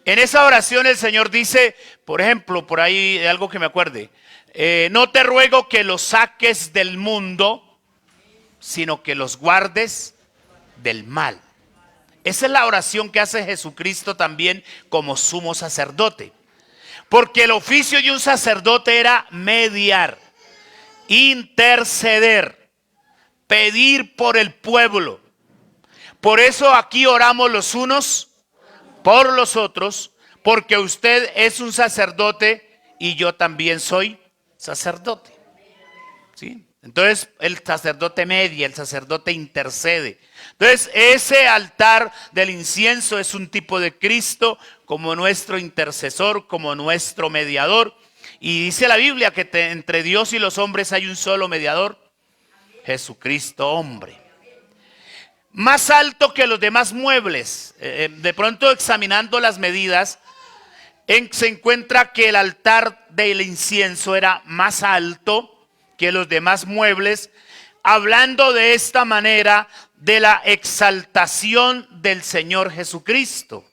En esa oración el Señor dice, por ejemplo, por ahí de algo que me acuerde, no te ruego que los saques del mundo, sino que los guardes del mal. Esa es la oración que hace Jesucristo también como sumo sacerdote. Porque el oficio de un sacerdote era mediar, interceder, pedir por el pueblo. Por eso aquí oramos los unos por los otros, porque usted es un sacerdote y yo también soy sacerdote. ¿Sí? Entonces el sacerdote media, el sacerdote intercede. Entonces ese altar del incienso es un tipo de Cristo como nuestro intercesor, como nuestro mediador. Y dice la Biblia que entre Dios y los hombres hay un solo mediador, Jesucristo hombre. Más alto que los demás muebles. De pronto examinando las medidas, se encuentra que el altar del incienso era más alto que los demás muebles, hablando de esta manera de la exaltación del Señor Jesucristo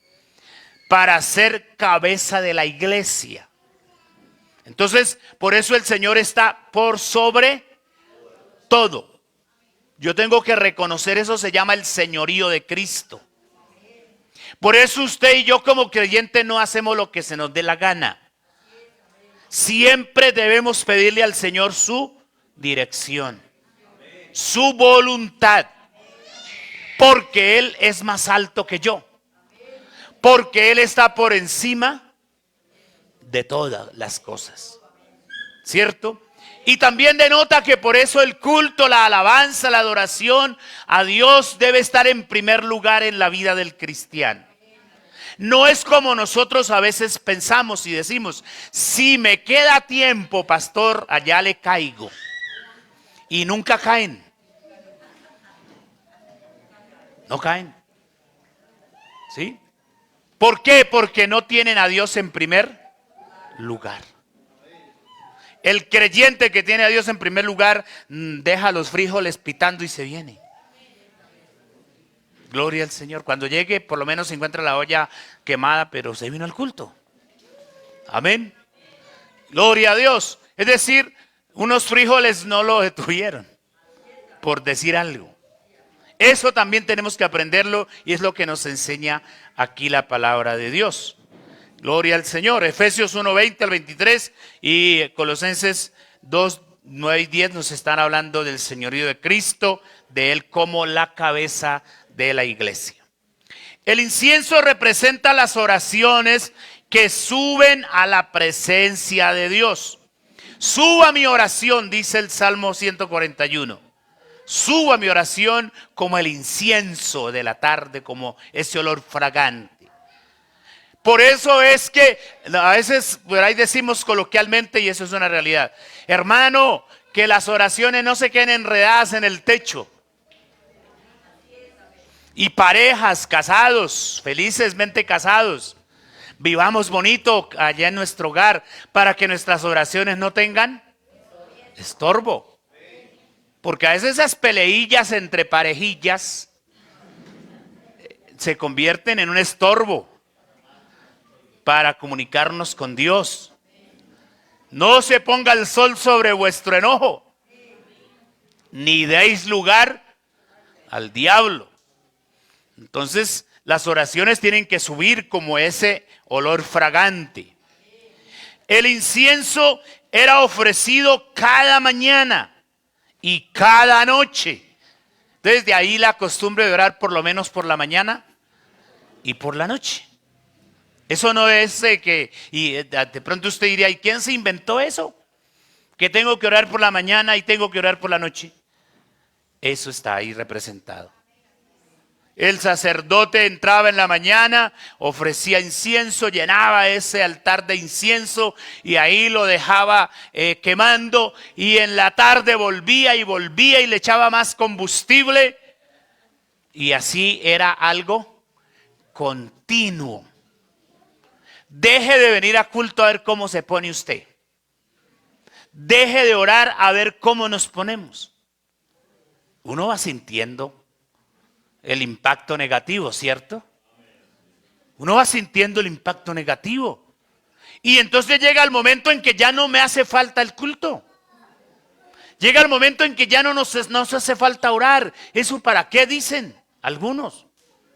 para ser cabeza de la iglesia. Entonces, por eso el Señor está por sobre todo. Yo tengo que reconocer, eso se llama el señorío de Cristo. Por eso usted y yo como creyentes no hacemos lo que se nos dé la gana. Siempre debemos pedirle al Señor su dirección, su voluntad, porque Él es más alto que yo, porque Él está por encima de todas las cosas, ¿cierto? Y también denota que por eso el culto, la alabanza, la adoración a Dios debe estar en primer lugar en la vida del cristiano. No es como nosotros a veces pensamos y decimos, si me queda tiempo, pastor, allá le caigo. Y nunca caen. No caen. ¿Sí? ¿Por qué? Porque no tienen a Dios en primer lugar. El creyente que tiene a Dios en primer lugar deja los frijoles pitando y se viene. Gloria al Señor. Cuando llegue, por lo menos se encuentra la olla quemada, pero se vino al culto. Amén. Gloria a Dios. Es decir, unos frijoles no lo detuvieron, por decir algo. Eso también tenemos que aprenderlo y es lo que nos enseña aquí la palabra de Dios. Gloria al Señor. Efesios 1:20 al 23 y Colosenses 2:9 y 10 nos están hablando del señorío de Cristo, de Él como la cabeza de la iglesia. El incienso representa las oraciones que suben a la presencia de Dios. Suba mi oración, dice el Salmo 141. Suba mi oración como el incienso de la tarde, como ese olor fragante. Por eso es que a veces por ahí decimos coloquialmente, y eso es una realidad, hermano, que las oraciones no se queden enredadas en el techo. Y parejas, casados, felizmente casados, vivamos bonito allá en nuestro hogar para que nuestras oraciones no tengan estorbo. Porque a veces esas peleillas entre parejillas se convierten en un estorbo para comunicarnos con Dios. No se ponga el sol sobre vuestro enojo, ni deis lugar al diablo. Entonces, las oraciones tienen que subir como ese olor fragante. El incienso era ofrecido cada mañana y cada noche. Entonces, de ahí la costumbre de orar por lo menos por la mañana y por la noche. Eso no es que, y de pronto usted diría, ¿y quién se inventó eso? Que tengo que orar por la mañana y tengo que orar por la noche. Eso está ahí representado. El sacerdote entraba en la mañana, ofrecía incienso, llenaba ese altar de incienso y ahí lo dejaba quemando, y en la tarde volvía y le echaba más combustible, y así era algo continuo. Deje de venir a culto a ver cómo se pone usted. Deje de orar a ver cómo nos ponemos. Uno va sintiendo el impacto negativo, ¿cierto? Uno va sintiendo el impacto negativo. Y entonces llega el momento en que ya no me hace falta el culto. Llega el momento en que ya no nos hace falta orar. ¿Eso para qué dicen algunos?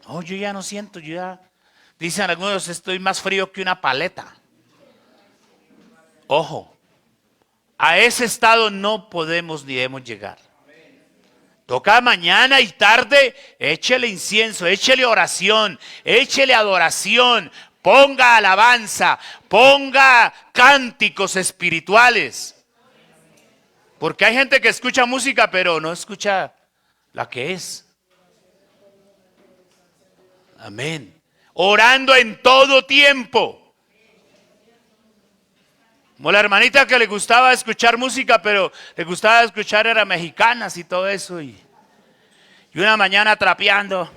No, yo ya no siento, yo ya... Dicen algunos, estoy más frío que una paleta. Ojo, a ese estado no podemos ni debemos llegar. Toca mañana y tarde, échele incienso, échele oración, échele adoración, ponga alabanza, ponga cánticos espirituales. Porque hay gente que escucha música, pero no escucha la que es. Amén. Orando en todo tiempo. Como la hermanita que le gustaba escuchar música, pero le gustaba escuchar era mexicanas y todo eso. Y una mañana trapeando,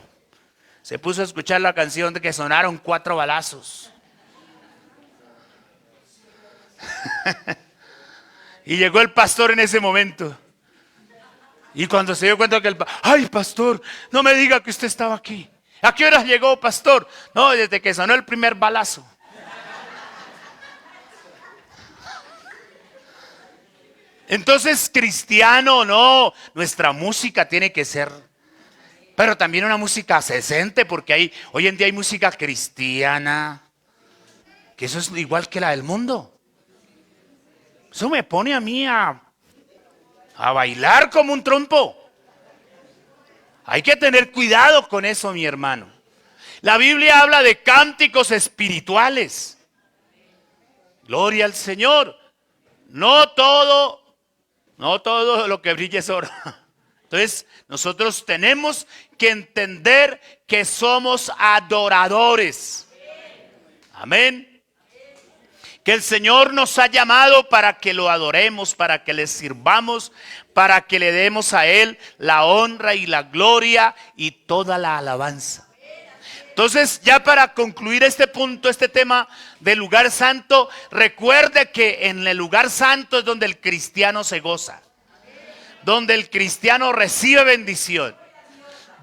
se puso a escuchar la canción de que sonaron 4 balazos. Y llegó el pastor en ese momento. Y cuando se dio cuenta que ¡ay, pastor! No me diga que usted estaba aquí. ¿A qué horas llegó, pastor? No, desde que sonó el primer balazo. Entonces, cristiano, no. Nuestra música tiene que ser, pero también una música decente, porque hoy en día hay música cristiana, que eso es igual que la del mundo. Eso me pone a mí a bailar como un trompo. Hay que tener cuidado con eso, mi hermano. La Biblia habla de cánticos espirituales. Gloria al Señor. No todo lo que brilla es oro. Entonces, nosotros tenemos que entender que somos adoradores. Amén. Que el Señor nos ha llamado para que lo adoremos, para que le sirvamos, para que le demos a Él la honra y la gloria y toda la alabanza. Entonces, ya para concluir este punto, este tema del lugar santo, recuerde que en el lugar santo es donde el cristiano se goza, donde el cristiano recibe bendición,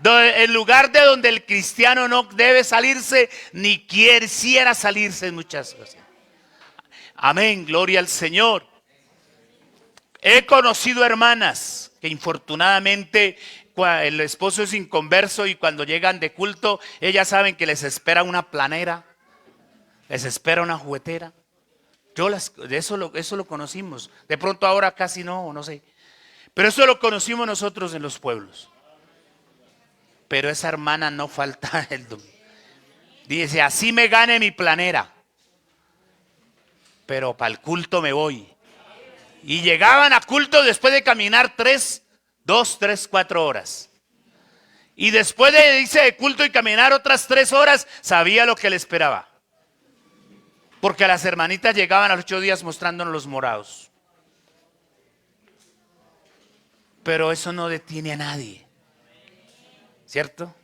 El lugar de donde el cristiano no debe salirse, ni quisiera salirse en muchas ocasiones. Amén, gloria al Señor. He conocido hermanas que infortunadamente el esposo es inconverso y cuando llegan de culto, ellas saben que les espera una planera, les espera una juguetera. Eso lo conocimos. De pronto ahora casi no sé. Pero eso lo conocimos nosotros en los pueblos. Pero esa hermana no falta el domingo. Dice, así me gane mi planera, pero para el culto me voy. Y llegaban a culto después de caminar 2, 3, 4 horas. Y después de culto y caminar otras 3 horas, sabía lo que le esperaba. Porque las hermanitas llegaban a los 8 días mostrándonos los morados. Pero eso no detiene a nadie. ¿Cierto?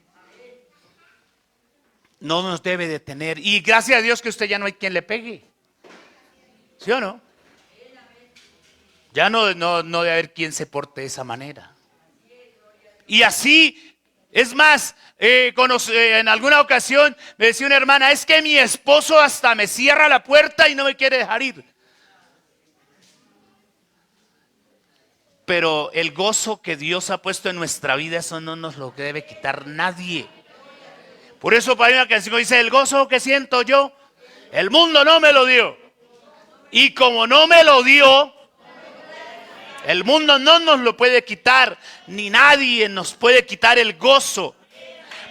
No nos debe detener. Y gracias a Dios que usted ya no hay quien le pegue. ¿Sí o no? Ya no debe haber quien se porte de esa manera. Y así, es más, en alguna ocasión me decía una hermana, es que mi esposo hasta me cierra la puerta y no me quiere dejar ir. Pero el gozo que Dios ha puesto en nuestra vida, eso no nos lo debe quitar nadie. Por eso para una canción dice, el gozo que siento yo, el mundo no me lo dio. Y como no me lo dio, el mundo no nos lo puede quitar, ni nadie nos puede quitar el gozo.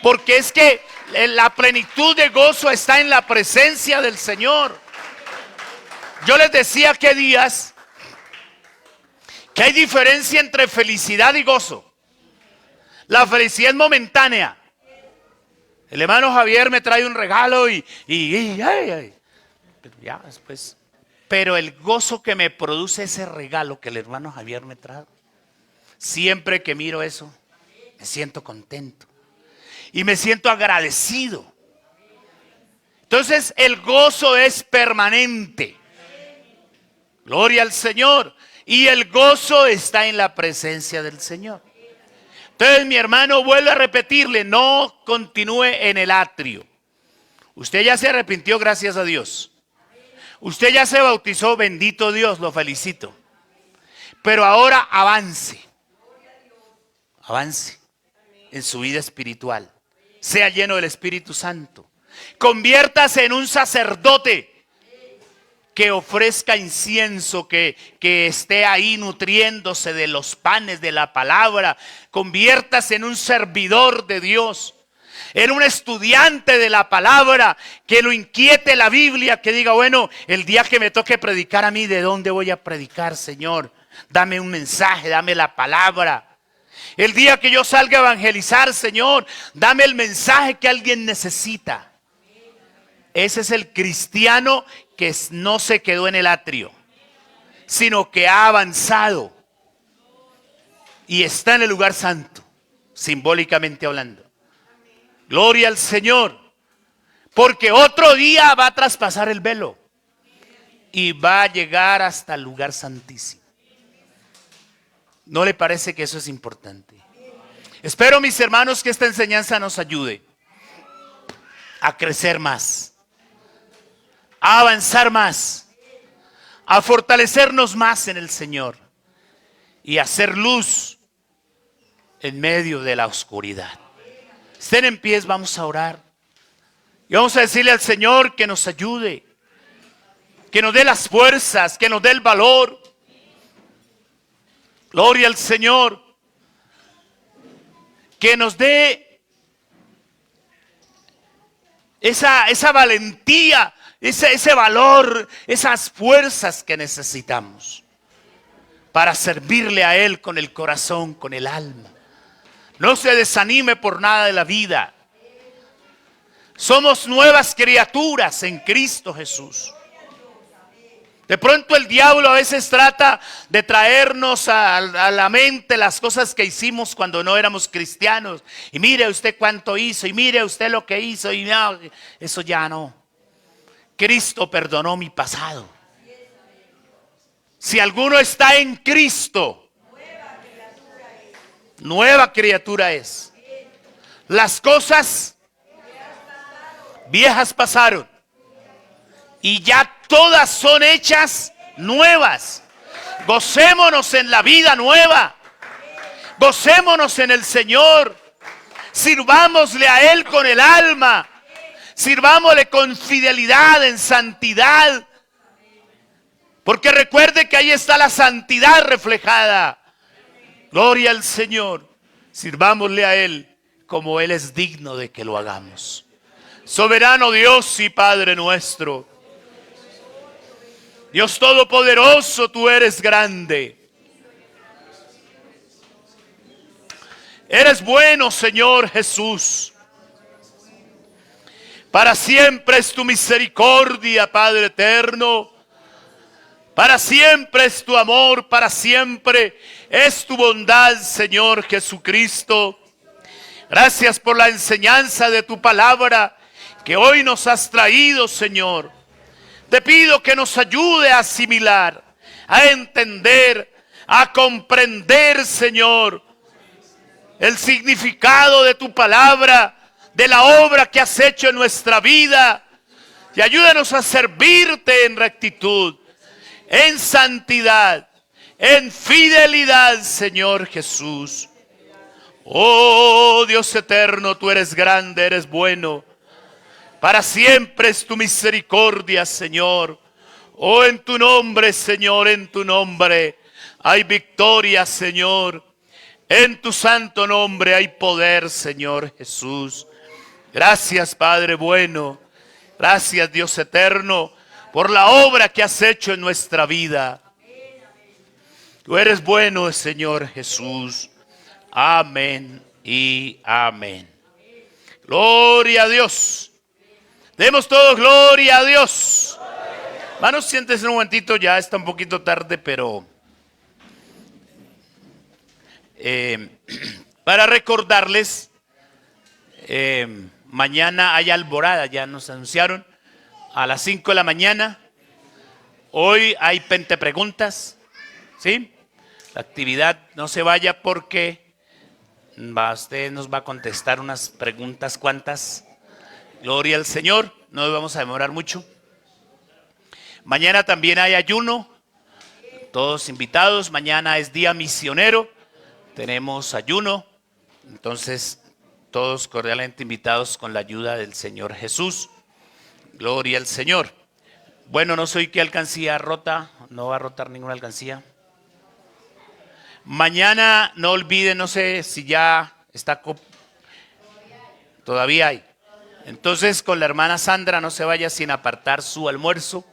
Porque es que la plenitud de gozo está en la presencia del Señor. Yo les decía que días que hay diferencia entre felicidad y gozo. La felicidad es momentánea. El hermano Javier me trae un regalo y ya después. Pero el gozo que me produce ese regalo que el hermano Javier me trae, siempre que miro eso, me siento contento y me siento agradecido. Entonces el gozo es permanente. Gloria al Señor. Y el gozo está en la presencia del Señor. Entonces mi hermano, vuelve a repetirle, no continúe en el atrio. Usted ya se arrepintió, gracias a Dios. Usted ya se bautizó, bendito Dios, lo felicito. Pero ahora avance. Avance en su vida espiritual. Sea lleno del Espíritu Santo. Conviértase en un sacerdote que ofrezca incienso, que esté ahí nutriéndose de los panes de la palabra. Conviértase en un servidor de Dios, en un estudiante de la palabra, que lo inquiete la Biblia, que diga, bueno, el día que me toque predicar a mí, ¿de dónde voy a predicar, Señor? Dame un mensaje, dame la palabra. El día que yo salga a evangelizar, Señor, dame el mensaje que alguien necesita. Ese es el cristiano que no se quedó en el atrio, sino que ha avanzado y está en el lugar santo, simbólicamente hablando. Gloria al Señor, porque otro día va a traspasar el velo y va a llegar hasta el lugar santísimo. ¿No le parece que eso es importante? Espero, mis hermanos, que esta enseñanza nos ayude a crecer más, a avanzar más, a fortalecernos más en el Señor y a hacer luz en medio de la oscuridad. Estén en pie, vamos a orar y vamos a decirle al Señor que nos ayude, que nos dé las fuerzas, que nos dé el valor. Gloria al Señor, que nos dé esa valentía, ese valor, esas fuerzas que necesitamos para servirle a Él con el corazón, con el alma. No se desanime por nada de la vida. Somos nuevas criaturas en Cristo Jesús. De pronto el diablo a veces trata de traernos a la mente las cosas que hicimos cuando no éramos cristianos. Y mire usted cuánto hizo, y mire usted lo que hizo, y no, eso ya no. Cristo perdonó mi pasado. Si alguno está en Cristo, nueva criatura es. Las cosas viejas pasaron y ya todas son hechas nuevas. Gocémonos en la vida nueva. Gocémonos en el Señor. Sirvámosle a Él con el alma. Sirvámosle con fidelidad, en santidad. Porque recuerde que ahí está la santidad reflejada. Gloria al Señor. Sirvámosle a Él como Él es digno de que lo hagamos. Soberano Dios y Padre nuestro. Dios Todopoderoso, tú eres grande. Eres bueno, Señor Jesús. Para siempre es tu misericordia, Padre eterno. Para siempre es tu amor, para siempre es tu bondad, Señor Jesucristo. Gracias por la enseñanza de tu palabra que hoy nos has traído, Señor. Te pido que nos ayude a asimilar, a entender, a comprender, Señor, el significado de tu palabra, de la obra que has hecho en nuestra vida. Y ayúdanos a servirte en rectitud, en santidad, en fidelidad, Señor Jesús. Oh Dios eterno, tú eres grande, eres bueno. Para siempre es tu misericordia, Señor. Oh, en tu nombre, Señor, en tu nombre hay victoria, Señor. En tu santo nombre hay poder, Señor Jesús. Gracias, Padre bueno. Gracias, Dios eterno, por la obra que has hecho en nuestra vida. Tú eres bueno, Señor Jesús. Amén y amén. Gloria a Dios. Demos todos gloria a Dios. Hermanos, siéntense un momentito, ya está un poquito tarde, pero para recordarles, mañana hay alborada, ya nos anunciaron, a las 5 de la mañana. Hoy hay pentepreguntas, ¿sí? La actividad, no se vaya porque usted nos va a contestar unas preguntas cuantas. Gloria al Señor, no nos vamos a demorar mucho. Mañana también hay ayuno, todos invitados. Mañana es día misionero, tenemos ayuno. Entonces, todos cordialmente invitados con la ayuda del Señor Jesús. Gloria al Señor. Bueno, no sé qué alcancía rota, no va a rotar ninguna alcancía. Mañana no olviden, no sé si ya está, todavía hay. Entonces con la hermana Sandra no se vaya sin apartar su almuerzo.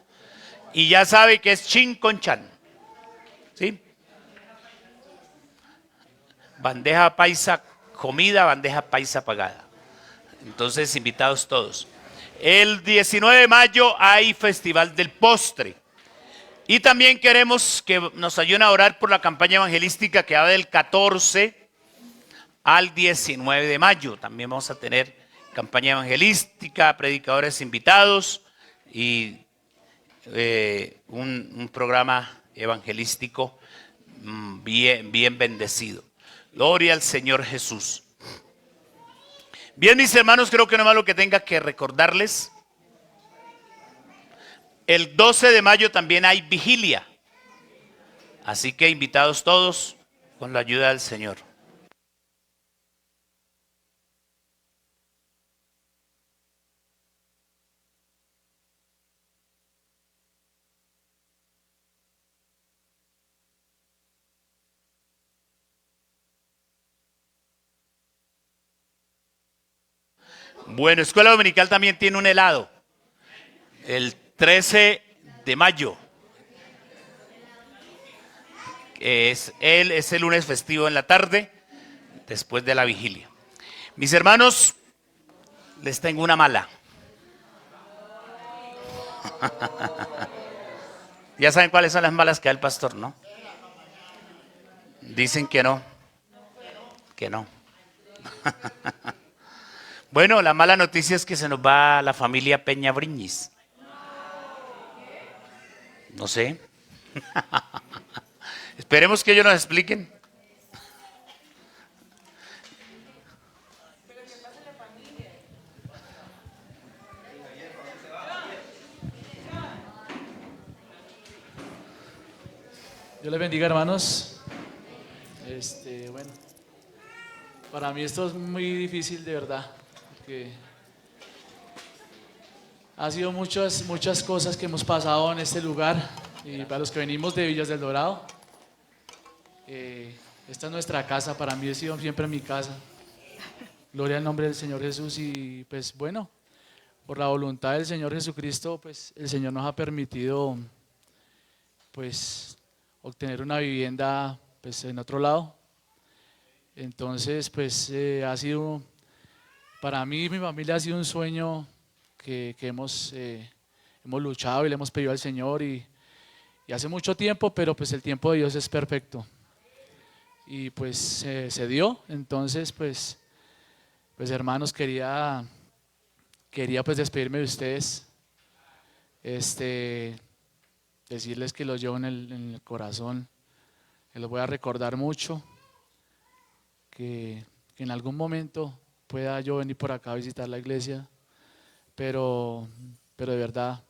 Y ya sabe que es chin con chan. ¿Sí? Bandeja paisa comida, bandeja paisa pagada. Entonces invitados todos. El 19 de mayo hay Festival del Postre. Y también queremos que nos ayuden a orar por la campaña evangelística que va del 14 al 19 de mayo. También vamos a tener campaña evangelística, predicadores invitados y un programa evangelístico bien bendecido. Gloria al Señor Jesús. Bien, mis hermanos, creo que no más lo que tenga que recordarles. El 12 de mayo también hay vigilia. Así que invitados todos con la ayuda del Señor. Bueno, Escuela Dominical también tiene un helado. El 13 de mayo. Es el lunes festivo en la tarde, después de la vigilia. Mis hermanos, les tengo una mala. Ya saben cuáles son las malas que da el pastor, ¿no? Dicen que no. Que no. Bueno, la mala noticia es que se nos va la familia Peña Briñis. No sé. Esperemos que ellos nos expliquen. Dios les bendiga, hermanos. Bueno, para mí esto es muy difícil de verdad, porque ha sido muchas cosas que hemos pasado en este lugar y para los que venimos de Villas del Dorado, esta es nuestra casa, para mí ha sido siempre mi casa. Gloria al nombre del Señor Jesús y pues bueno, por la voluntad del Señor Jesucristo, pues el Señor nos ha permitido pues obtener una vivienda pues en otro lado. Entonces pues ha sido, para mí y mi familia ha sido un sueño que hemos luchado y le hemos pedido al Señor y hace mucho tiempo, pero pues el tiempo de Dios es perfecto y pues se dio. Entonces pues hermanos, quería pues despedirme de ustedes, decirles que los llevo en el corazón, que los voy a recordar mucho, que en algún momento pueda yo venir por acá a visitar la iglesia, pero de verdad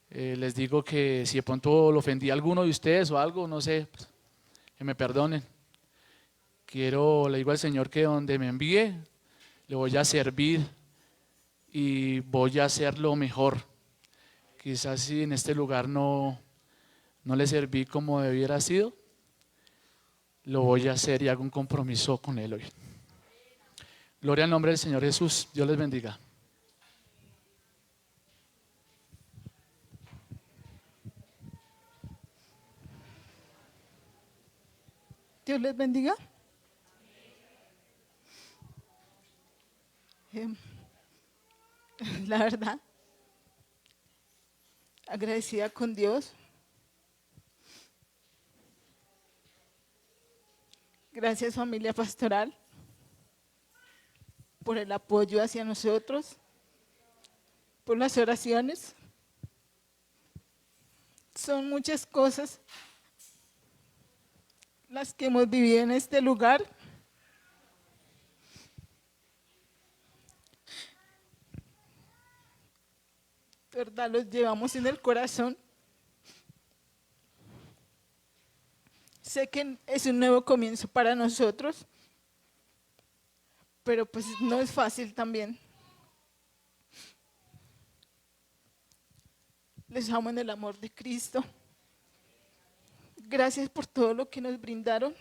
les digo que si de pronto lo ofendí a alguno de ustedes o algo, no sé, pues, que me perdonen. Le digo al Señor que donde me envíe, le voy a servir y voy a hacer lo mejor. Quizás si en este lugar no le serví como debiera sido, lo voy a hacer y hago un compromiso con Él hoy. Gloria al nombre del Señor Jesús. Dios les bendiga. Dios les bendiga. Em, la verdad, agradecida con Dios. Gracias, familia pastoral, por el apoyo hacia nosotros, por las oraciones. Son muchas cosas las que hemos vivido en este lugar. De verdad, los llevamos en el corazón. Sé que es un nuevo comienzo para nosotros, pero pues no es fácil también. Les amo en el amor de Cristo. Gracias por todo lo que nos brindaron.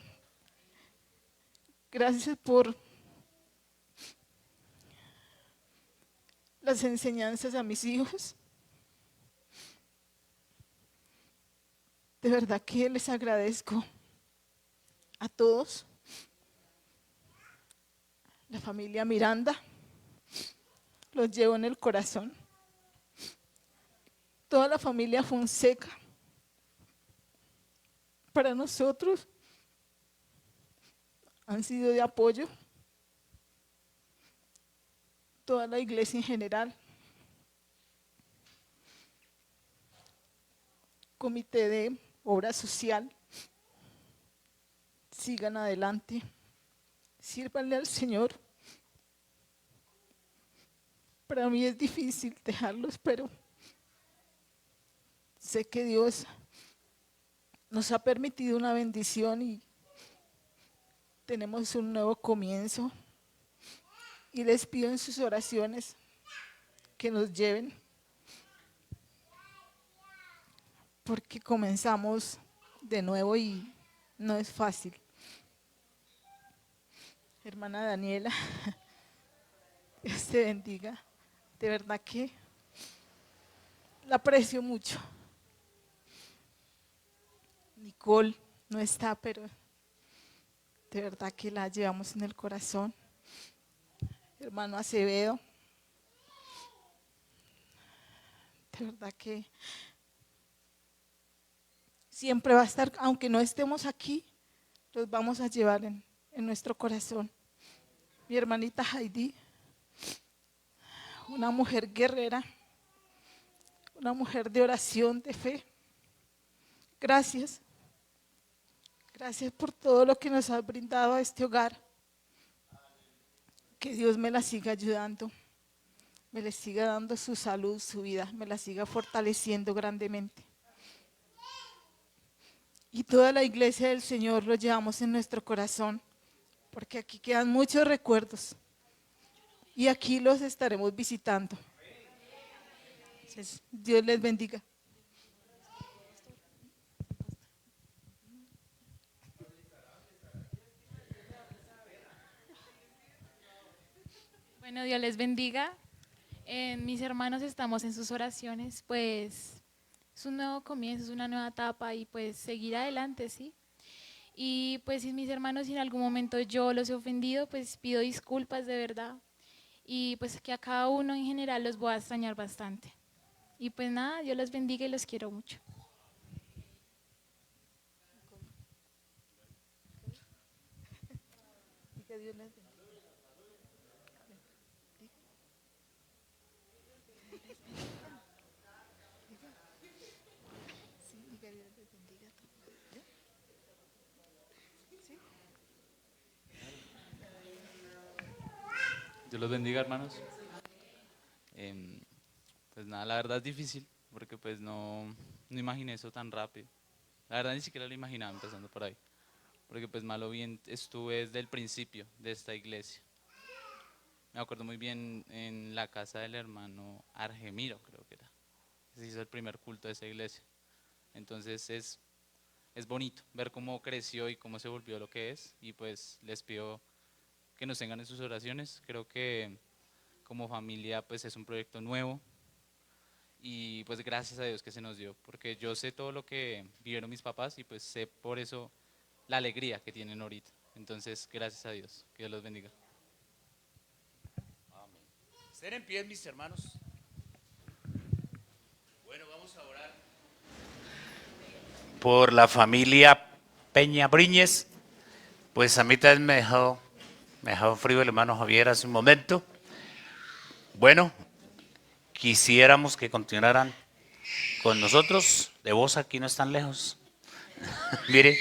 Gracias por las enseñanzas a mis hijos. De verdad que les agradezco a todos. La familia Miranda, los llevo en el corazón. Toda la familia Fonseca, para nosotros han sido de apoyo. Toda la iglesia en general. Comité de obra social. Sigan adelante. Sírvanle al Señor. Para mí es difícil dejarlos, pero sé que Dios nos ha permitido una bendición y tenemos un nuevo comienzo. Y les pido en sus oraciones que nos lleven, porque comenzamos de nuevo y no es fácil. Hermana Daniela, Dios te bendiga. De verdad que la aprecio mucho. Nicole no está, pero de verdad que la llevamos en el corazón. Hermano Acevedo, de verdad que siempre va a estar, aunque no estemos aquí, los vamos a llevar en nuestro corazón. Mi hermanita Heidi, una mujer guerrera, una mujer de oración, de fe. Gracias. Gracias por todo lo que nos has brindado a este hogar. Que Dios me la siga ayudando, me le siga dando su salud, su vida, me la siga fortaleciendo grandemente. y toda la iglesia del Señor lo llevamos en nuestro corazón, porque aquí quedan muchos recuerdos y aquí los estaremos visitando. Entonces, Dios les bendiga. Bueno, Dios les bendiga. Mis hermanos, estamos en sus oraciones, pues es un nuevo comienzo, es una nueva etapa y pues seguir adelante, ¿sí? Y pues si mis hermanos, si en algún momento yo los he ofendido, pues pido disculpas de verdad. Y pues que a cada uno en general los voy a extrañar bastante. Y pues nada, Dios los bendiga y los quiero mucho. Dios los bendiga, hermanos. Pues nada, la verdad es difícil, porque pues no imaginé eso tan rápido. La verdad ni siquiera lo imaginaba empezando por ahí, porque pues malo bien estuve desde el principio de esta iglesia. Me acuerdo muy bien en la casa del hermano Argemiro, creo que era. Se hizo el primer culto de esa iglesia. Entonces es bonito ver cómo creció y cómo se volvió lo que es, y pues les pido que nos tengan en sus oraciones. Creo que como familia pues es un proyecto nuevo y pues gracias a Dios que se nos dio, porque yo sé todo lo que vivieron mis papás y pues sé por eso la alegría que tienen ahorita. Entonces gracias a Dios, que Dios los bendiga. Amén. Estén en pie, mis hermanos. Bueno, vamos a orar por la familia Peña Briñez. Pues a mí también me dejó frío el hermano Javier hace un momento. Bueno, quisiéramos que continuaran con nosotros. De vos aquí no están lejos. Mire.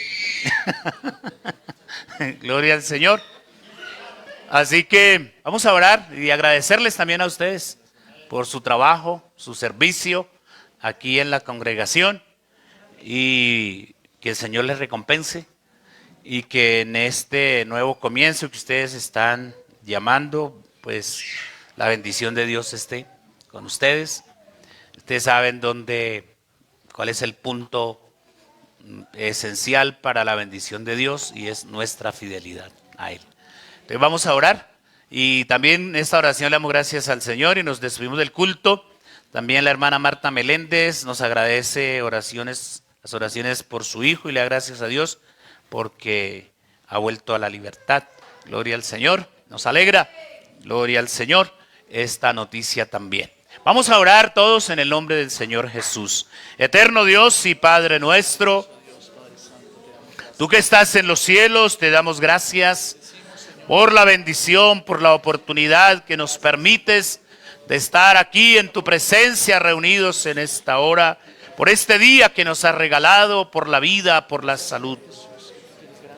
Gloria al Señor. Así que vamos a orar y agradecerles también a ustedes por su trabajo, su servicio aquí en la congregación, y que el Señor les recompense. Y que en este nuevo comienzo que ustedes están llamando, pues la bendición de Dios esté con ustedes. Ustedes saben cuál es el punto esencial para la bendición de Dios, y es nuestra fidelidad a Él. Entonces vamos a orar, y también en esta oración le damos gracias al Señor y nos despedimos del culto. También la hermana Marta Meléndez nos agradece las oraciones por su hijo, y le da gracias a Dios porque ha vuelto a la libertad. Gloria al Señor, nos alegra, gloria al Señor, esta noticia también. Vamos a orar todos en el nombre del Señor Jesús. Eterno Dios y Padre nuestro, tú que estás en los cielos, te damos gracias por la bendición, por la oportunidad que nos permites de estar aquí en tu presencia, reunidos en esta hora, por este día que nos has regalado, por la vida, por la salud.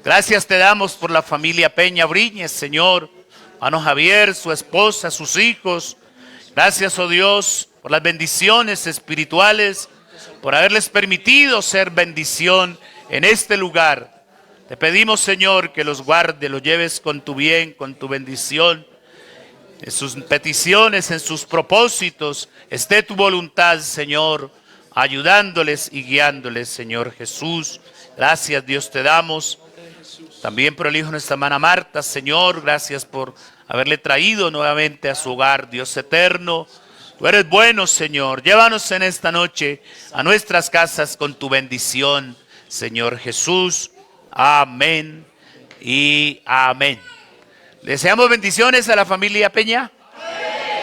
Gracias te damos por la familia Peña Briñez, Señor, hermano Javier, su esposa, sus hijos. Gracias, oh Dios, por las bendiciones espirituales, por haberles permitido ser bendición en este lugar. Te pedimos, Señor, que los guarde, los lleves con tu bien, con tu bendición. En sus peticiones, en sus propósitos, esté tu voluntad, Señor, ayudándoles y guiándoles, Señor Jesús. Gracias, Dios, te damos. También por el hijo de nuestra hermana Marta, Señor, gracias por haberle traído nuevamente a su hogar, Dios eterno. Tú eres bueno, Señor. Llévanos en esta noche a nuestras casas con tu bendición, Señor Jesús. Amén y amén. Deseamos bendiciones a la familia Peña.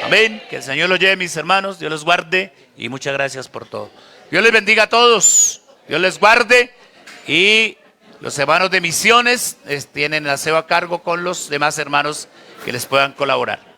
Amén. Que el Señor los lleve, mis hermanos. Dios los guarde y muchas gracias por todo. Dios les bendiga a todos. Dios les guarde, y los hermanos de misiones tienen el aseo a cargo con los demás hermanos que les puedan colaborar.